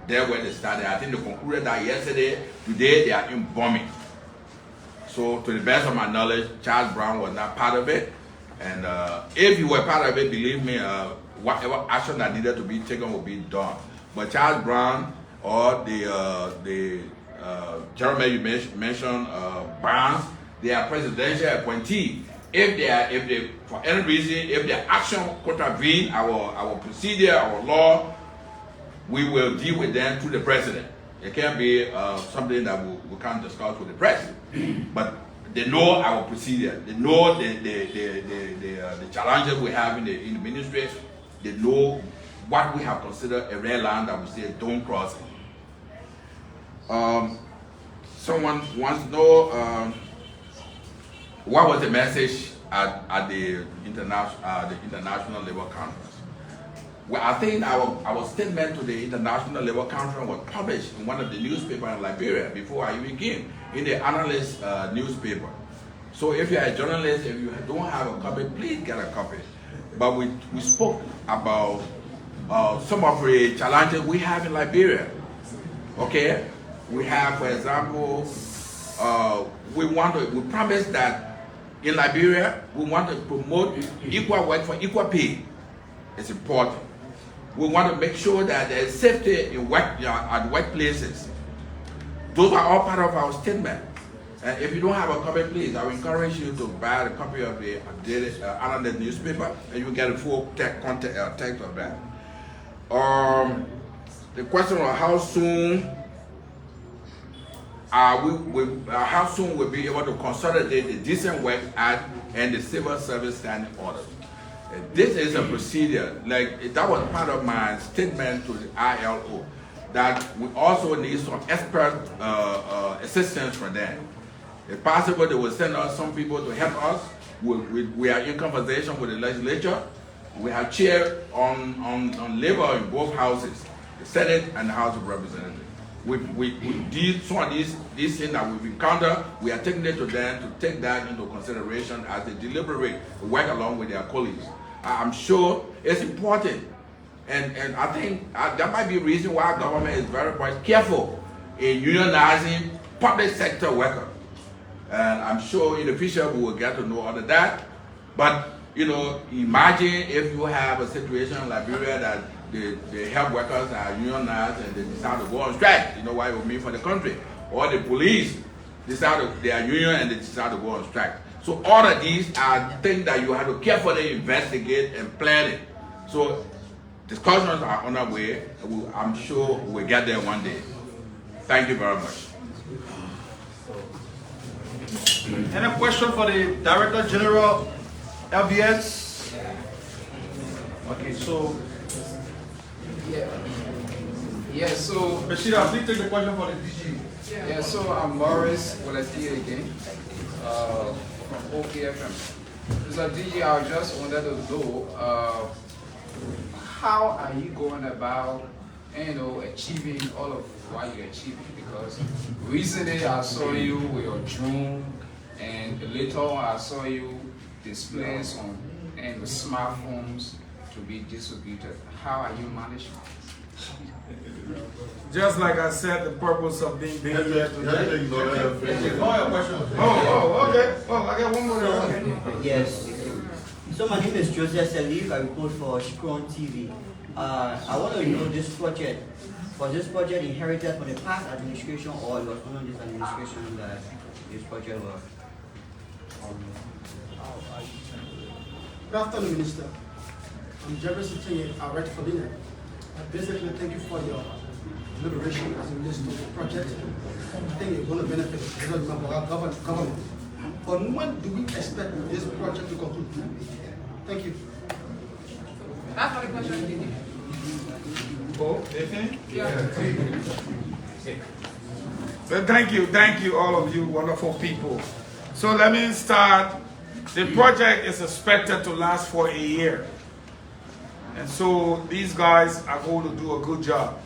There where they started. I think they concluded that yesterday. Today they are in bombing. So to the best of my knowledge, Charles Brown was not part of it. And if you were part of it, believe me, whatever action that needed to be taken will be done. But Charles Brown or the gentleman you mentioned, Barnes, they are presidential appointees. If they for any reason, if their action contravene our procedure, our law, we will deal with them through the president. It can't be something that we can't discuss with the president. But they know our procedure. They know the challenges we have in the ministry. They know what we have considered a red line that we say don't cross it. Someone wants to know what was the message at the International Labour Conference. Well, I think our statement to the International Labour Conference was published in one of the newspapers in Liberia before I even came, in the analyst newspaper. So if you're a journalist, if you don't have a copy, please get a copy. But we spoke about some of the challenges we have in Liberia. Okay? We have, for example, we promised that in Liberia, we want to promote equal work for equal pay. It's important. We want to make sure that there is safety in at workplaces. Those are all part of our statement. And if you don't have a copy, please, I will encourage you to buy a copy of the daily analyst newspaper, and you get a full text of that. The question of how soon we'll be able to consolidate the Decent Work Act and the Civil Service Standing Order. This is a procedure, like that was part of my statement to the ILO, that we also need some expert assistance from them. If possible, they will send us some people to help us. We are in conversation with the legislature. We have chair on labor in both houses, the Senate and the House of Representatives. We did some of these things that we've encountered. We are taking it to them to take that into consideration as they deliberate, work along with their colleagues. I'm sure it's important, and I think that might be a reason why our government is very much careful in unionizing public sector workers. And I'm sure in the future we will get to know all of that. But imagine if you have a situation in Liberia that the health workers are unionized and they decide to go on strike. You know what it will mean for the country. Or the police decide they are union and they decide to go on strike. So all of these are things that you have to carefully investigate and plan it. So discussions are on our way. I'm sure we'll get there one day. Thank you very much. Any question for the Director General, LBS? Okay, so. Yeah, so. Bashida, please take the question for the DG. Yeah, so I'm Morris Volunteer again, from OKFM. So DG, I just wanted to know, how are you going about, achieving all of what you're achieving? Because recently I saw you with your drone, and later on I saw you displays on and with smartphones to be distributed. How are you managing? Just like I said, the purpose of being here today. Okay. Oh, okay. Oh, I got one more. Okay. Yes. So my name is Joseph Salif. I report for Shikron TV. I want to know this project. Was this project inherited from the past administration, or it was under this administration that this project was? Good afternoon, Minister. I'm Jerry Sitting. I write for dinner. Basically, thank you for your deliberation as it relates to the project. I think it's going to benefit the government. And when do we expect this project to conclude? Thank you. That's not a question. Oh, they finished? Yeah. Well, thank you, all of you wonderful people. So let me start. The project is expected to last for a year. And so these guys are going to do a good job.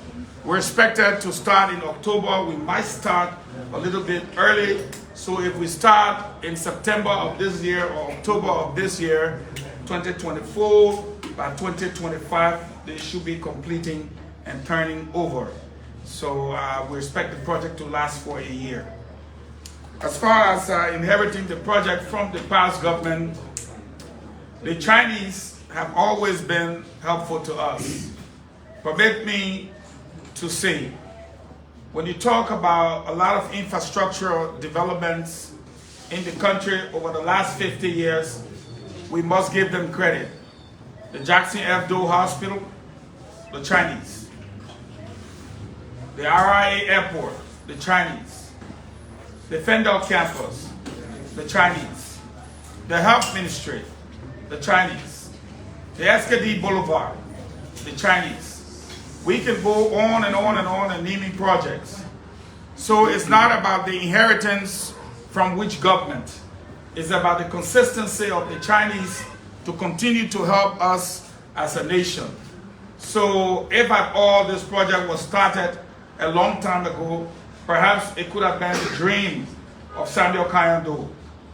We're expected to start in October. We might start a little bit early. So if we start in September of this year or October of this year, 2024, by 2025, they should be completing and turning over. So we expect the project to last for a year. As far as inheriting the project from the past government, the Chinese have always been helpful to us. Permit me to say, when you talk about a lot of infrastructural developments in the country over the last 50 years, we must give them credit. The Jackson F. Doe Hospital, the Chinese. The RIA Airport, the Chinese. The Fendel Campus, the Chinese. The Health Ministry, the Chinese. The SKD Boulevard, the Chinese. We can go on and on and on and naming projects. So it's not about the inheritance from which government. It's about the consistency of the Chinese to continue to help us as a nation. So if at all this project was started a long time ago, perhaps it could have been the dream of Samuel Kayando.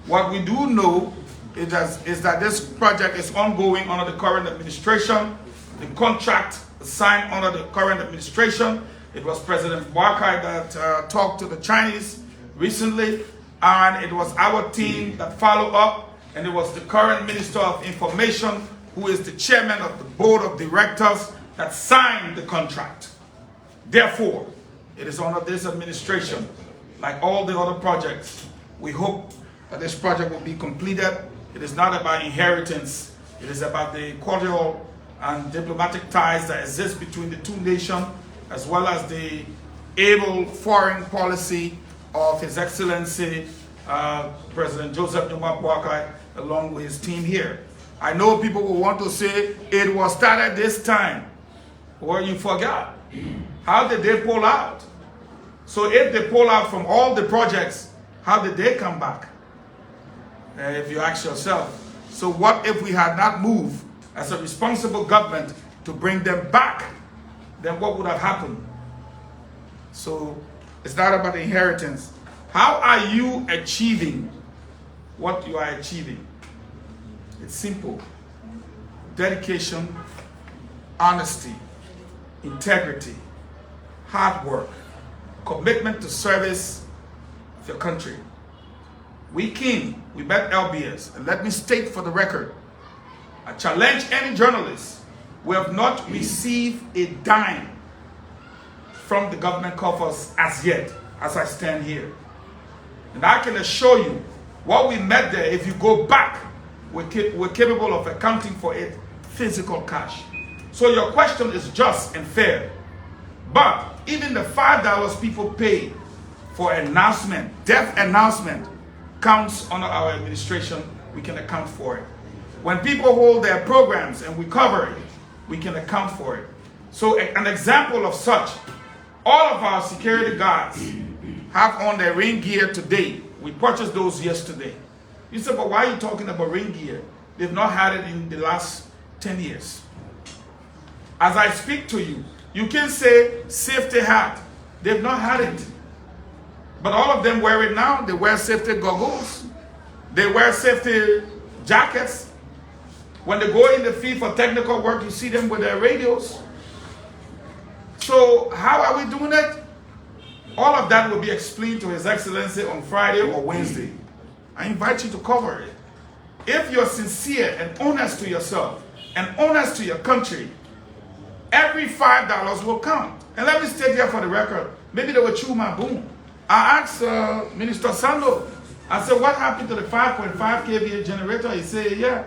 What we do know is that this project is ongoing under the current administration. The contract signed under the current administration. It was President Boakai that talked to the Chinese recently, and it was our team that followed up, and it was the current Minister of Information, who is the chairman of the board of directors, that signed the contract. Therefore, it is under this administration, like all the other projects. We hope that this project will be completed. It is not about inheritance. It is about the cordial and diplomatic ties that exist between the two nations, as well as the able foreign policy of His Excellency President Joseph Numa Boakai, along with his team here. I know people will want to say it was started this time. Well, you forgot. How did they pull out? So if they pull out from all the projects, how did they come back? If you ask yourself. So what if we had not moved as a responsible government to bring them back? Then what would have happened? So it's not about the inheritance. How are you achieving what you are achieving? It's simple. Dedication, honesty, integrity, hard work, commitment to service of your country. We came, we met LBS, and let me state for the record, I challenge any journalist, we have not received a dime from the government coffers as yet, as I stand here. And I can assure you, what we met there, if you go back, we're capable of accounting for it, physical cash. So your question is just and fair. But even the $5 people pay for announcement, death announcement, counts under our administration. We can account for it. When people hold their programs and we cover it, we can account for it. So an example of such, all of our security guards have on their ring gear today. We purchased those yesterday. You said, but why are you talking about ring gear? They've not had it in the last 10 years. As I speak to you, you can say safety hat. They've not had it. But all of them wear it now. They wear safety goggles. They wear safety jackets. When they go in the field for technical work, you see them with their radios. So how are we doing it? All of that will be explained to His Excellency on Friday or Wednesday. I invite you to cover it. If you're sincere and honest to yourself and honest to your country, every $5 will count. And let me state here for the record, maybe they will chew my boom. I asked Minister Sando, I said, what happened to the 5.5 kVA generator? He said, yeah.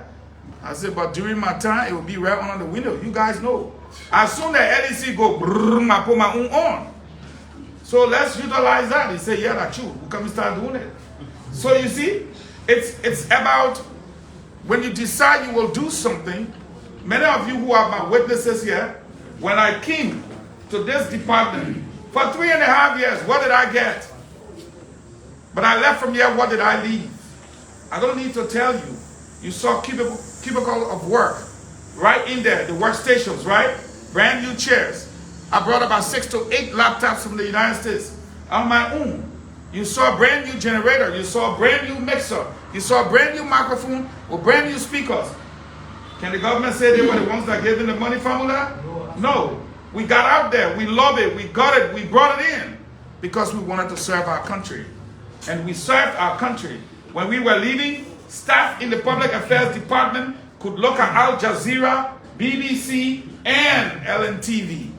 I said, but during my time, it will be right under the window. You guys know. As soon as LEC go, brrr, I put my own on. So let's utilize that. He said, yeah, that's true. We can start doing it. So you see, It's about when you decide you will do something. Many of you who are my witnesses here, when I came to this department for 3.5 years, what did I get? But I left from here, what did I leave? I don't need to tell you. You saw cubicle of work right in there, the workstations, right? Brand new chairs. I brought about 6 to 8 laptops from the United States on my own. You saw a brand new generator. You saw a brand new mixer. You saw a brand new microphone with brand new speakers. Can the government say they were the ones that gave them the money formula? No. We got out there. We lobbied. We got it. We brought it in because we wanted to serve our country. And we served our country. When we were leaving, staff in the public affairs department could look at Al Jazeera, BBC, and LNTV.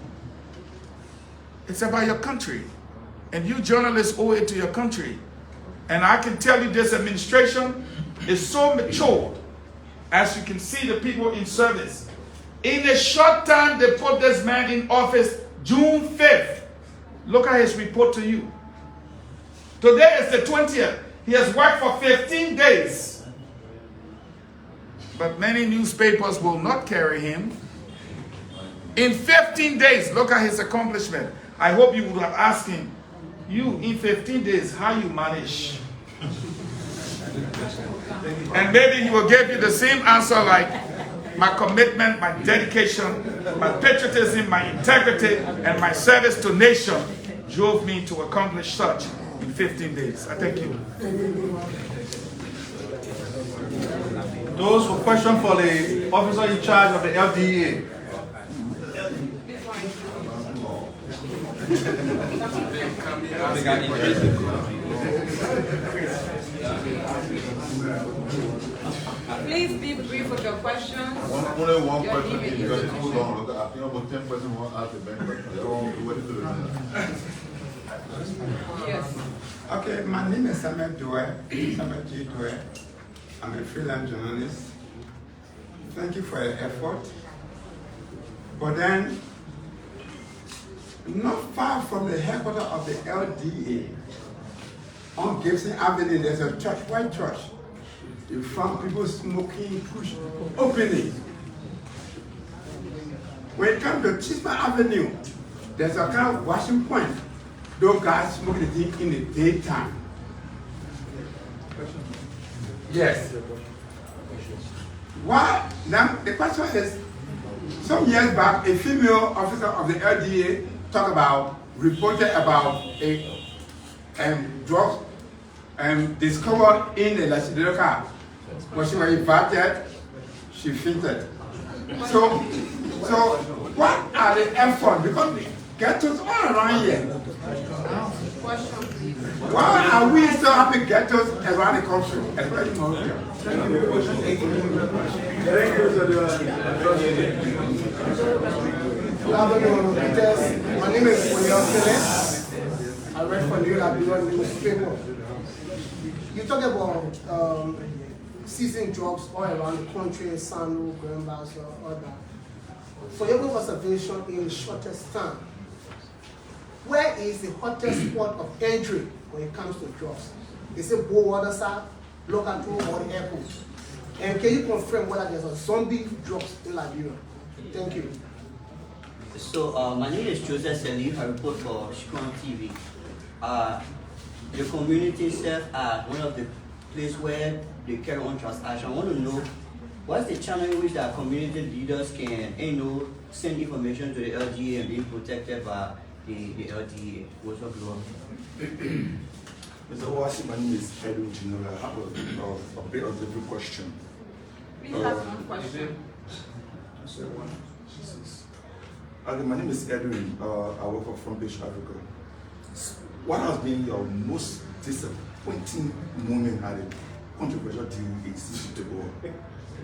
It's about your country. And you journalists owe it to your country. And I can tell you this administration is so mature, as you can see the people in service. In a short time, they put this man in office June 5th. Look at his report to you. Today is the 20th. He has worked for 15 days. But many newspapers will not carry him. In 15 days, look at his accomplishment. I hope you would have asked him, you, in 15 days, how you manage? And maybe he will give you the same answer like, my commitment, my dedication, my patriotism, my integrity, and my service to nation drove me to accomplish such in 15 days. I thank you. Those who question for the officer in charge of the LDEA. Please be brief with your questions. Only one question because it's too long. I think about 10 persons want to ask the bank question. They're all waiting to the minute. Yes. Okay, my name is Samuel Dwyer. Samuel G. Dwyer. I'm a freelance journalist. Thank you for your effort. But then, not far from the headquarters of the LDEA, on Gibson Avenue, there's a church, white church. You found people smoking push openly. When it comes to Chispa Avenue, there's a kind of washing point. Those guys smoke the thing in the daytime. Yes. Why? Now, the question is, some years back, a female officer of the LDA reported about a drug discovered in the Lacidero car. When she was invited, she fainted. So what are the efforts? Because ghettos all around here. Why are we still having ghettos around the country, especially in Morocco? My name is William Phillips. I read for you that you newspaper. You talk about seizing drugs all around the country, Sanu, Grand Basso, all that. For your observation in the shortest time, where is the hottest spot of entry when it comes to drugs? Is it Bowater side, Locato, or the airport? And can you confirm whether there's a zombie drugs in Liberia? Thank you. So my name is Joseph Salif. I report for Shikon TV. The community serves as one of the places where they carry on transaction. I want to know what's the channel in which our community leaders can, send information to the LDEA and be protected by the LDEA. What's up, Lord? Mr. Owasi, my name is Edwin General. I have a bit of a different question. Please ask one question. My name is Edwin. I work for Front Page Africa. What has been your most disappointing moment at a controversial deal in CCTO?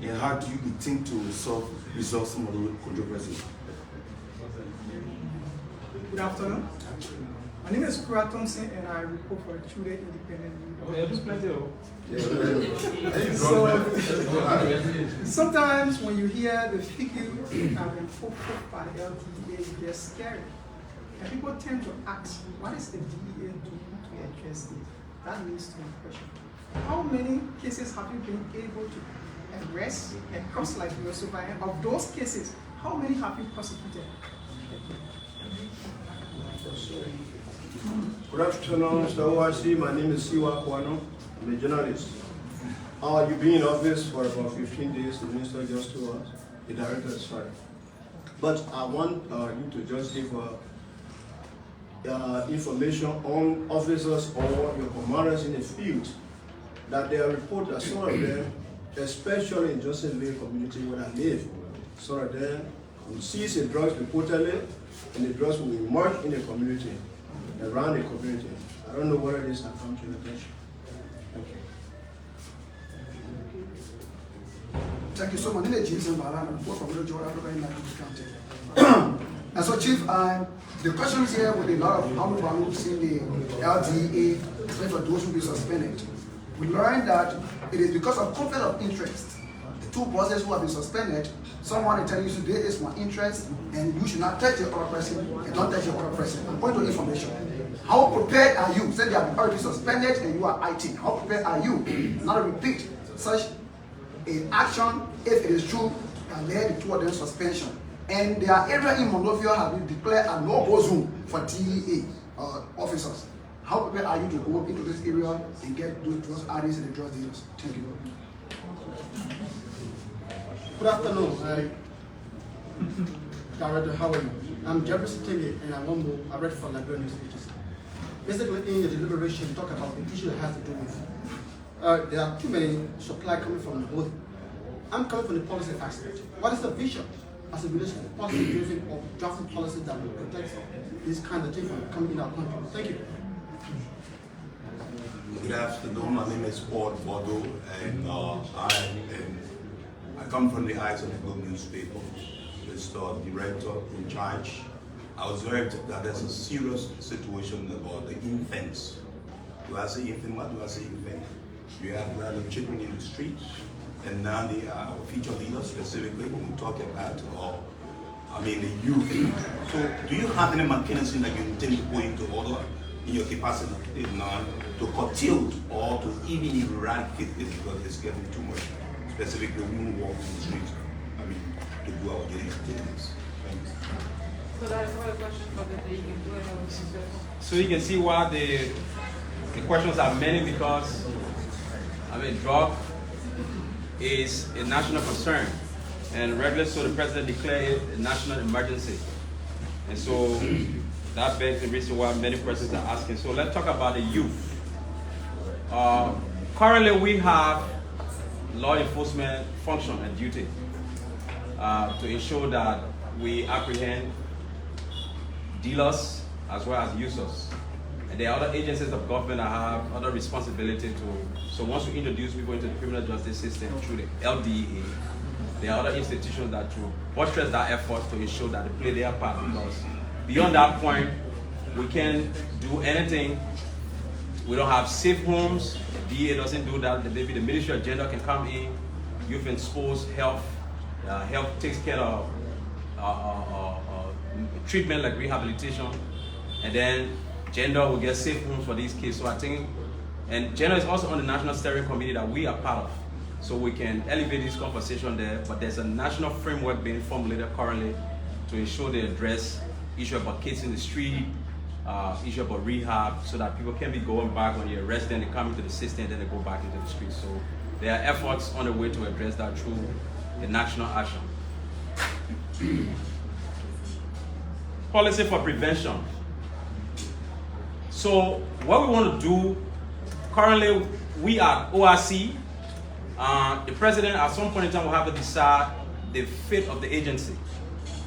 And how do you intend to resolve some of the controversies? Good afternoon. My name is Kura Thompson and I report for Children Independent Sometimes when you hear the figures that have been put by the LDEA, it gets scary. And people tend to ask, what is the DEA doing to address it? That leads to my question. how many cases have you been able to arrest across Liberia so far? And of those cases, how many have you prosecuted? Good afternoon, Mr. OIC. My name is Siwa Kwano. I'm a journalist. You've been in office for about 15 days. The minister just told us. The director is fine. But I want you to just give information on officers or your commanders in the field that they are reported that some of them, especially in Johnsonville community where I live, some of them will seize the drugs reportedly, and the drugs will emerge in the community, around the community. I don't know whether this has come to your attention. Thank you. Thank you so much. James and Baran, report from the Africa in County. And so, Chief, the questions here with a lot of groups in the LDEA, especially for those who be suspended. We learned that it is because of conflict of interest. The two bosses who have been suspended, someone will tell you today is my interest, and you should not touch the other person, and don't touch the other person. I'm going to information. How prepared are you? Say they have been already suspended and you are IT. How prepared are you not to repeat such an action if it is true and led to them suspension? And their area in Monrovia have been declared a no-go zone for DEA officers. How prepared are you to go into this area and get those drug addicts and the drug dealers? Thank you. Good afternoon. Director, how are you? I'm Jefferson Tingey, and I read for Liberia News Agency. Basically, in your deliberation, talk about the issue that has to do with there are too many supply coming from the both. I'm coming from the policy aspect. What is the vision as a relation to policy driven or drafting policies that will protect this kind of thing from coming in our country? Thank you. Good afternoon. My name is Paul Bordeaux, and I come from the Eyes of the Globe newspaper. Mr. Director in charge. I observed that there's a serious situation about the infants. Do I say infant? What do I say infant? You have random children in the streets, and now they are future leaders specifically when we talk about the youth. So do you have any mechanism that you intend to put into order in your capacity to curtail or to even eradicate this because it's getting too much, specifically when we walk in the streets, to do our daily activities? Thanks. So that is one question for the day. So you can see why the questions are many because drug is a national concern, and regularly so the president declared it a national emergency, and so that begs the reason why many questions are asking. So let's talk about the youth. Currently we have law enforcement function and duty to ensure that we apprehend dealers as well as users. And there are other agencies of government that have other responsibility to. So once we introduce people into the criminal justice system through the LDEA, there are other institutions that to buttress that effort to ensure that they play their part, because beyond that point, we can't do anything. We don't have safe homes. The DEA doesn't do that. Maybe the Ministry of Gender can come in. Youth and sports, health. Health takes care of treatment like rehabilitation, and then gender will get safe homes for these kids. So I think, and gender is also on the national steering committee that we are part of, so we can elevate this conversation there. But there's a national framework being formulated currently to ensure they address issue about kids in the street, issue about rehab, so that people can be going back when you're arrested, they come into the system, and then they go back into the street. So there are efforts on the way to address that through the national action. Policy for prevention. So what we want to do, currently we are ORC. The president at some point in time will have to decide the fate of the agency.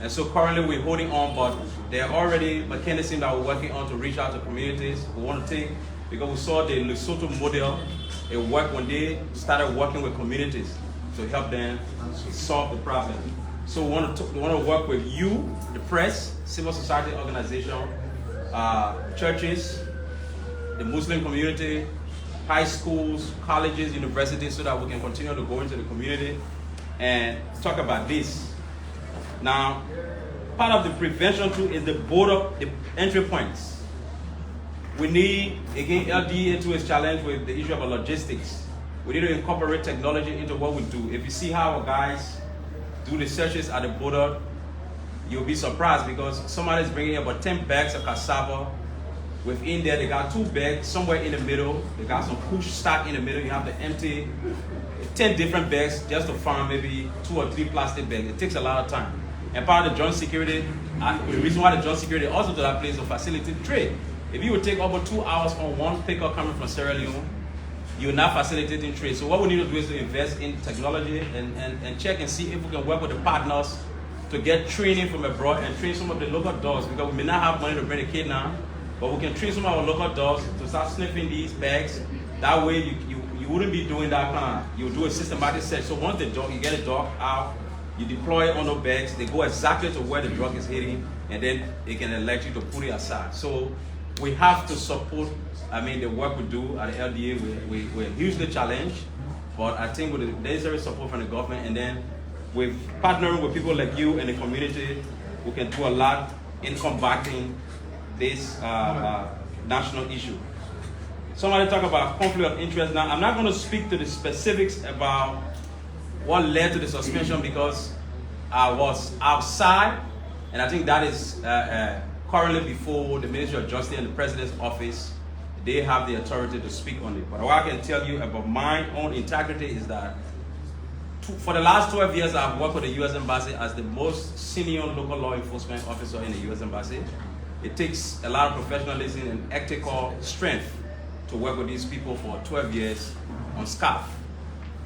And so currently we're holding on, but there are already mechanisms that we're working on to reach out to communities. We want to take, because we saw the Lesotho model, it worked when they started working with communities to help them solve the problem. So we want to work with you, the press, civil society organization, churches, the Muslim community, high schools, colleges, universities, so that we can continue to go into the community and talk about this. Now, part of the prevention too is the border, the entry points. We need, again, LDEA too is challenged with the issue of logistics. We need to incorporate technology into what we do. If you see how our guys do the searches at the border, you'll be surprised because somebody's bringing about 10 bags of cassava. Within there, they got 2 bags somewhere in the middle. They got some push stack in the middle. You have to empty 10 different bags just to find maybe 2 or 3 plastic bags. It takes a lot of time. And part of the joint security, the reason why the joint security also to that place to facilitate trade. If you would take over 2 hours on one pickup coming from Sierra Leone, you're not facilitating trade. So what we need to do is to invest in technology and check and see if we can work with the partners to get training from abroad and train some of the local dogs, because we may not have money to bring a kid now, but we can train some of our local dogs to start sniffing these bags. That way you wouldn't be doing that kind of, you do a systematic search. So once the dog, you get a dog out, you deploy it on the bags, they go exactly to where the drug is hitting, and then they can elect you to put it aside. So we have to support, the work we do at the LDEA. We're hugely challenged, but I think with the necessary support from the government, and then with partnering with people like you in the community, we can do a lot in combating this national issue. Somebody talk about conflict of interest. Now, I'm not going to speak to the specifics about what led to the suspension because I was outside, and I think that is currently before the Ministry of Justice and the President's office. They have the authority to speak on it. But what I can tell you about my own integrity is that for the last 12 years, I've worked with the U.S. Embassy as the most senior local law enforcement officer in the U.S. Embassy. It takes a lot of professionalism and ethical strength to work with these people for 12 years on SCAF.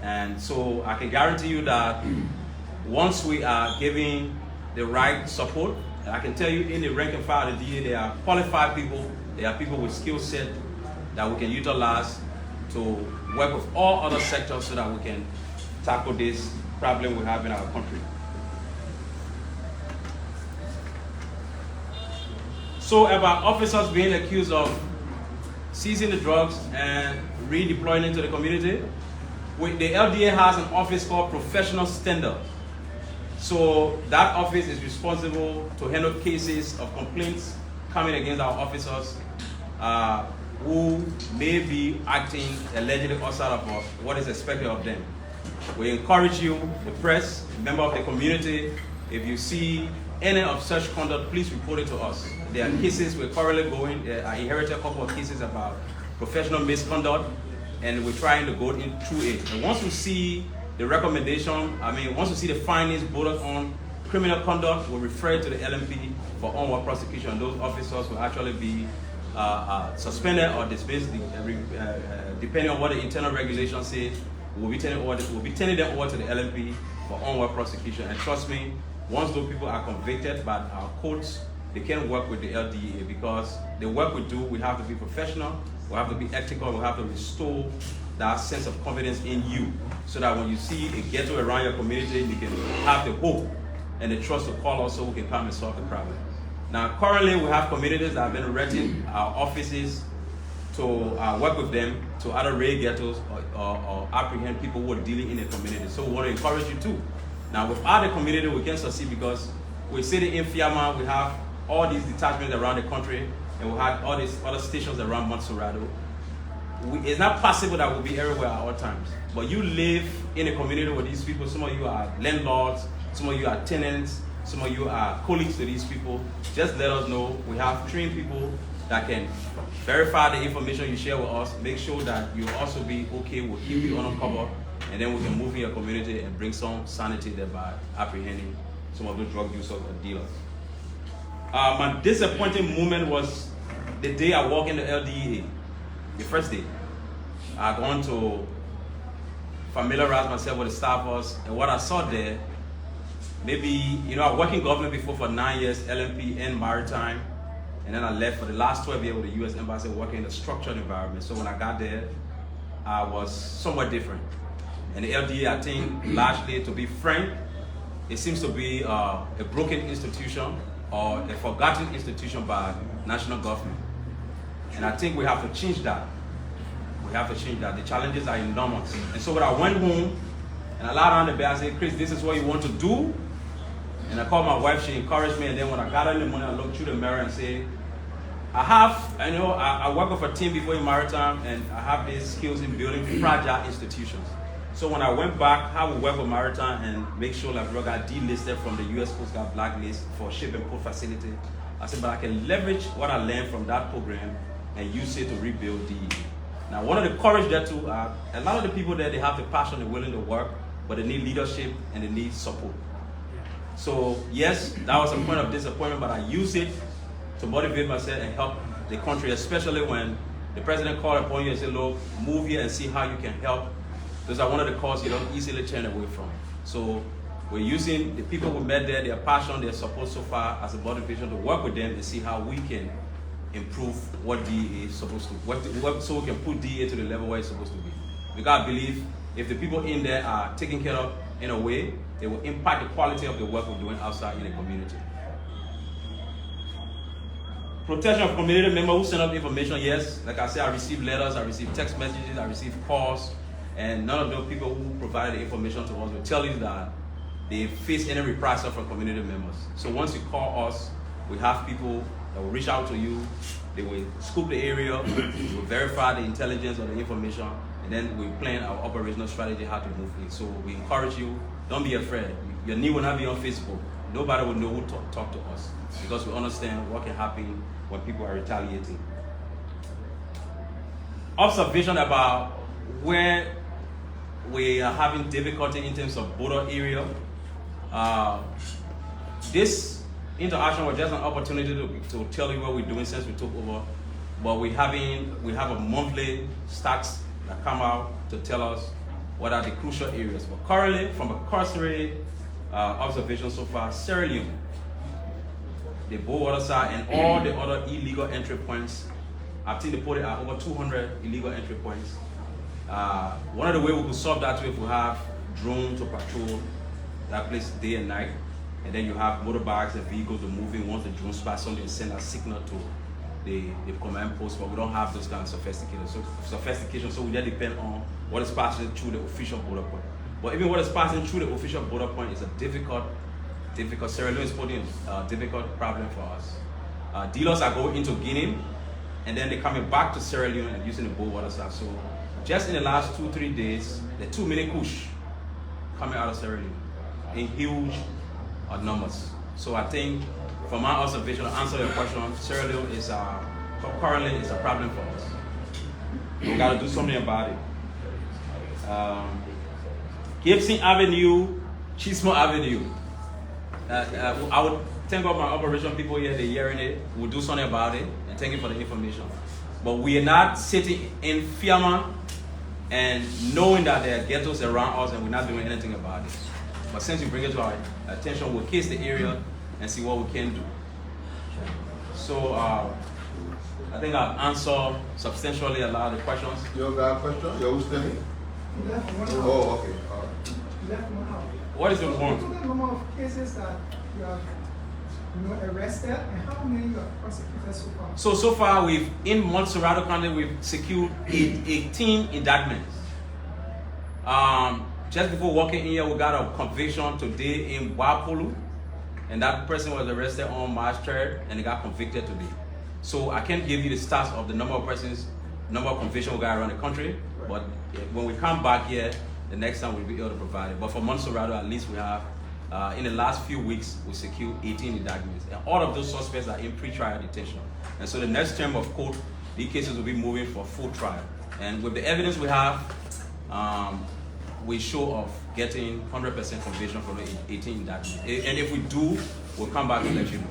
And so I can guarantee you that once we are giving the right support, and I can tell you in the rank and file of the DA, they are qualified people, they are people with skill set that we can utilize to work with all other sectors so that we can tackle this problem we have in our country. So about officers being accused of seizing the drugs and redeploying into the community, the LDA has an office called Professional Standard. So that office is responsible to handle cases of complaints coming against our officers who may be acting allegedly outside of what is expected of them. We encourage you, the press, member of the community, if you see any of such conduct, please report it to us. There are cases we're currently going, I inherited a couple of cases about professional misconduct, and we're trying to go in through it. And once we see the recommendation, once we see the findings bordered on criminal conduct, we'll refer it to the LMP for onward prosecution. Those officers will actually be suspended or dismissed, depending on what the internal regulations say. We'll be turning them over to the LMP for onward prosecution. And trust me, once those people are convicted by our courts, they can work with the LDEA, because the work we do, we have to be professional, we have to be ethical, we have to restore that sense of confidence in you, so that when you see a ghetto around your community, you can have the hope and the trust to call us so we can come and solve the problem. Now, currently, we have communities that have been erecting our offices to work with them to either raid ghettos or apprehend people who are dealing in the community. So we want to encourage you too. Now, without the community, we can succeed, because we see in Fiamma, we have all these detachments around the country, and we have all these other stations around Montserrado. It's not possible that we'll be everywhere at all times. But you live in a community with these people. Some of you are landlords, some of you are tenants, some of you are colleagues to these people. Just let us know. We have trained people that can verify the information you share with us, make sure that you'll also be okay, we'll keep you on cover, and then we can move in your community and bring some sanity there by apprehending some of the drug users or dealers. My disappointing moment was the day I walked in the LDEA, the first day. I gone to familiarize myself with the staff force, and what I saw there, maybe, I worked in government before for 9 years, LMP and maritime, and then I left for the last 12 years with the U.S. Embassy working in a structured environment. So when I got there, I was somewhat different. And the LDA, I think, largely, to be frank, it seems to be a broken institution or a forgotten institution by national government. And I think we have to change that. We have to change that. The challenges are enormous. And so when I went home and I lied on the bed, I said, Chris, this is what you want to do? And I called my wife, she encouraged me, and then when I got in the morning, I looked through the mirror and said, I work with a team before in Maritime, and I have these skills in building fragile institutions. So when I went back, I would work with Maritime and make sure like Liberia got delisted from the U.S. Coast Guard blacklist for ship and port facility. I said, but I can leverage what I learned from that program and use it to rebuild DEA. Now, one of the courage there too, a lot of the people there, they have the passion and willing to work, but they need leadership and they need support. So yes, that was a point of disappointment, but I use it to motivate myself and help the country, especially when the president called upon you and said, look, move here and see how you can help. Those are one of the calls you don't easily turn away from. So we're using the people we met there, their passion, their support so far as a motivation to work with them and see how we can improve what DEA is supposed to, so we can put DEA to the level where it's supposed to be. Because I believe if the people in there are taken care of in a way, it will impact the quality of the work we're doing outside in the community. Protection of community members who send up information, yes. Like I said, I receive letters, I receive text messages, I receive calls, and none of those people who provided the information to us will tell you that they face any reprisal from community members. So once you call us, we have people that will reach out to you, they will scoop the area, we will verify the intelligence of the information, and then we plan our operational strategy how to move in. So we encourage you, don't be afraid. Your need will not be on Facebook. Nobody will know who to talk to us because we understand what can happen when people are retaliating. Observation about where we are having difficulty in terms of border area. This interaction was just an opportunity to tell you what we're doing since we took over. But we have a monthly stats that come out to tell us what are the crucial areas. But currently, from a cursory observation so far, Sierra Leone, the Bowater side, and all the other illegal entry points, I think they put it at over 200 illegal entry points. One of the ways we could solve that if we have drones to patrol that place day and night, and then you have motorbikes and vehicles to move in. Once the drone spots something, send a signal to the command post, but we don't have those kind of sophistication, so we just depend on what is passing through the official border point. But even what is passing through the official border point is a difficult, Sierra Leone is putting a difficult problem for us. Dealers are going into Guinea, and then they're coming back to Sierra Leone and using the Bowater side. So just in the last 2-3 days, there are 2 million kush coming out of Sierra Leone in huge numbers. So I think, from my observation, to answer your question, Sierra Leone is currently is a problem for us. We got to do something about it. Gibson Avenue, Chismo Avenue. I would thank all my operation people here, they're hearing it. We'll do something about it, and thank you for the information. But we are not sitting in fear and knowing that there are ghettos around us and we're not doing anything about it. But since you bring it to our attention, we'll case the area and see what we can do. So I think I've answered substantially a lot of the questions. You got a question? You're standing? Oh, okay. All right. What is the one? What is the number of cases that you have arrested, and how many you have prosecuted so far? So far, in Montserrado County, we've secured 18 indictments. Just before walking in here, we got a conviction today in Wapolu, and that person was arrested on March 3rd, and they got convicted today. So I can't give you the stats of the number of convictions we got around the country, but when we come back here, the next time we'll be able to provide it. But for Montserrado, at least we have, in the last few weeks, we secured 18 indictments. And all of those suspects are in pre-trial detention. And so the next term of court, these cases will be moving for full trial. And with the evidence we have, we show of getting 100% conviction from the 18 indictments. And if we do, we'll come back and let you know.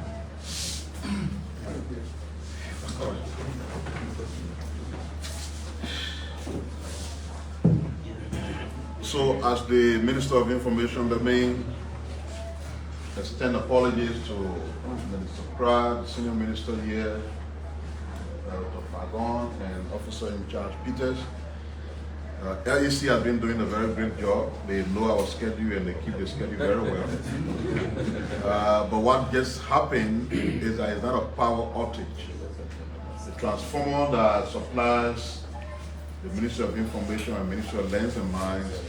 So, as the Minister of Information, let me extend apologies to Minister Pratt, Senior Minister here, Dr. Fagon, and Officer in Charge Peters. LEC has been doing a very great job. They know our schedule and they keep the schedule very well. But what just happened is that it's not a power outage. The transformer that supplies the Ministry of Information and Ministry of Lands and Mines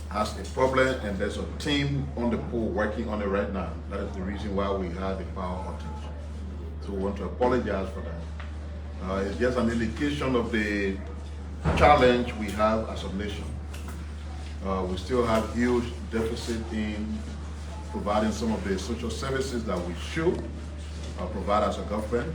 has a problem, and there's a team on the pole working on it right now. That is the reason why we had the power outage. So we want to apologize for that. It's just an indication of the challenge we have as a nation. We still have huge deficit in providing some of the social services that we should provide as a government.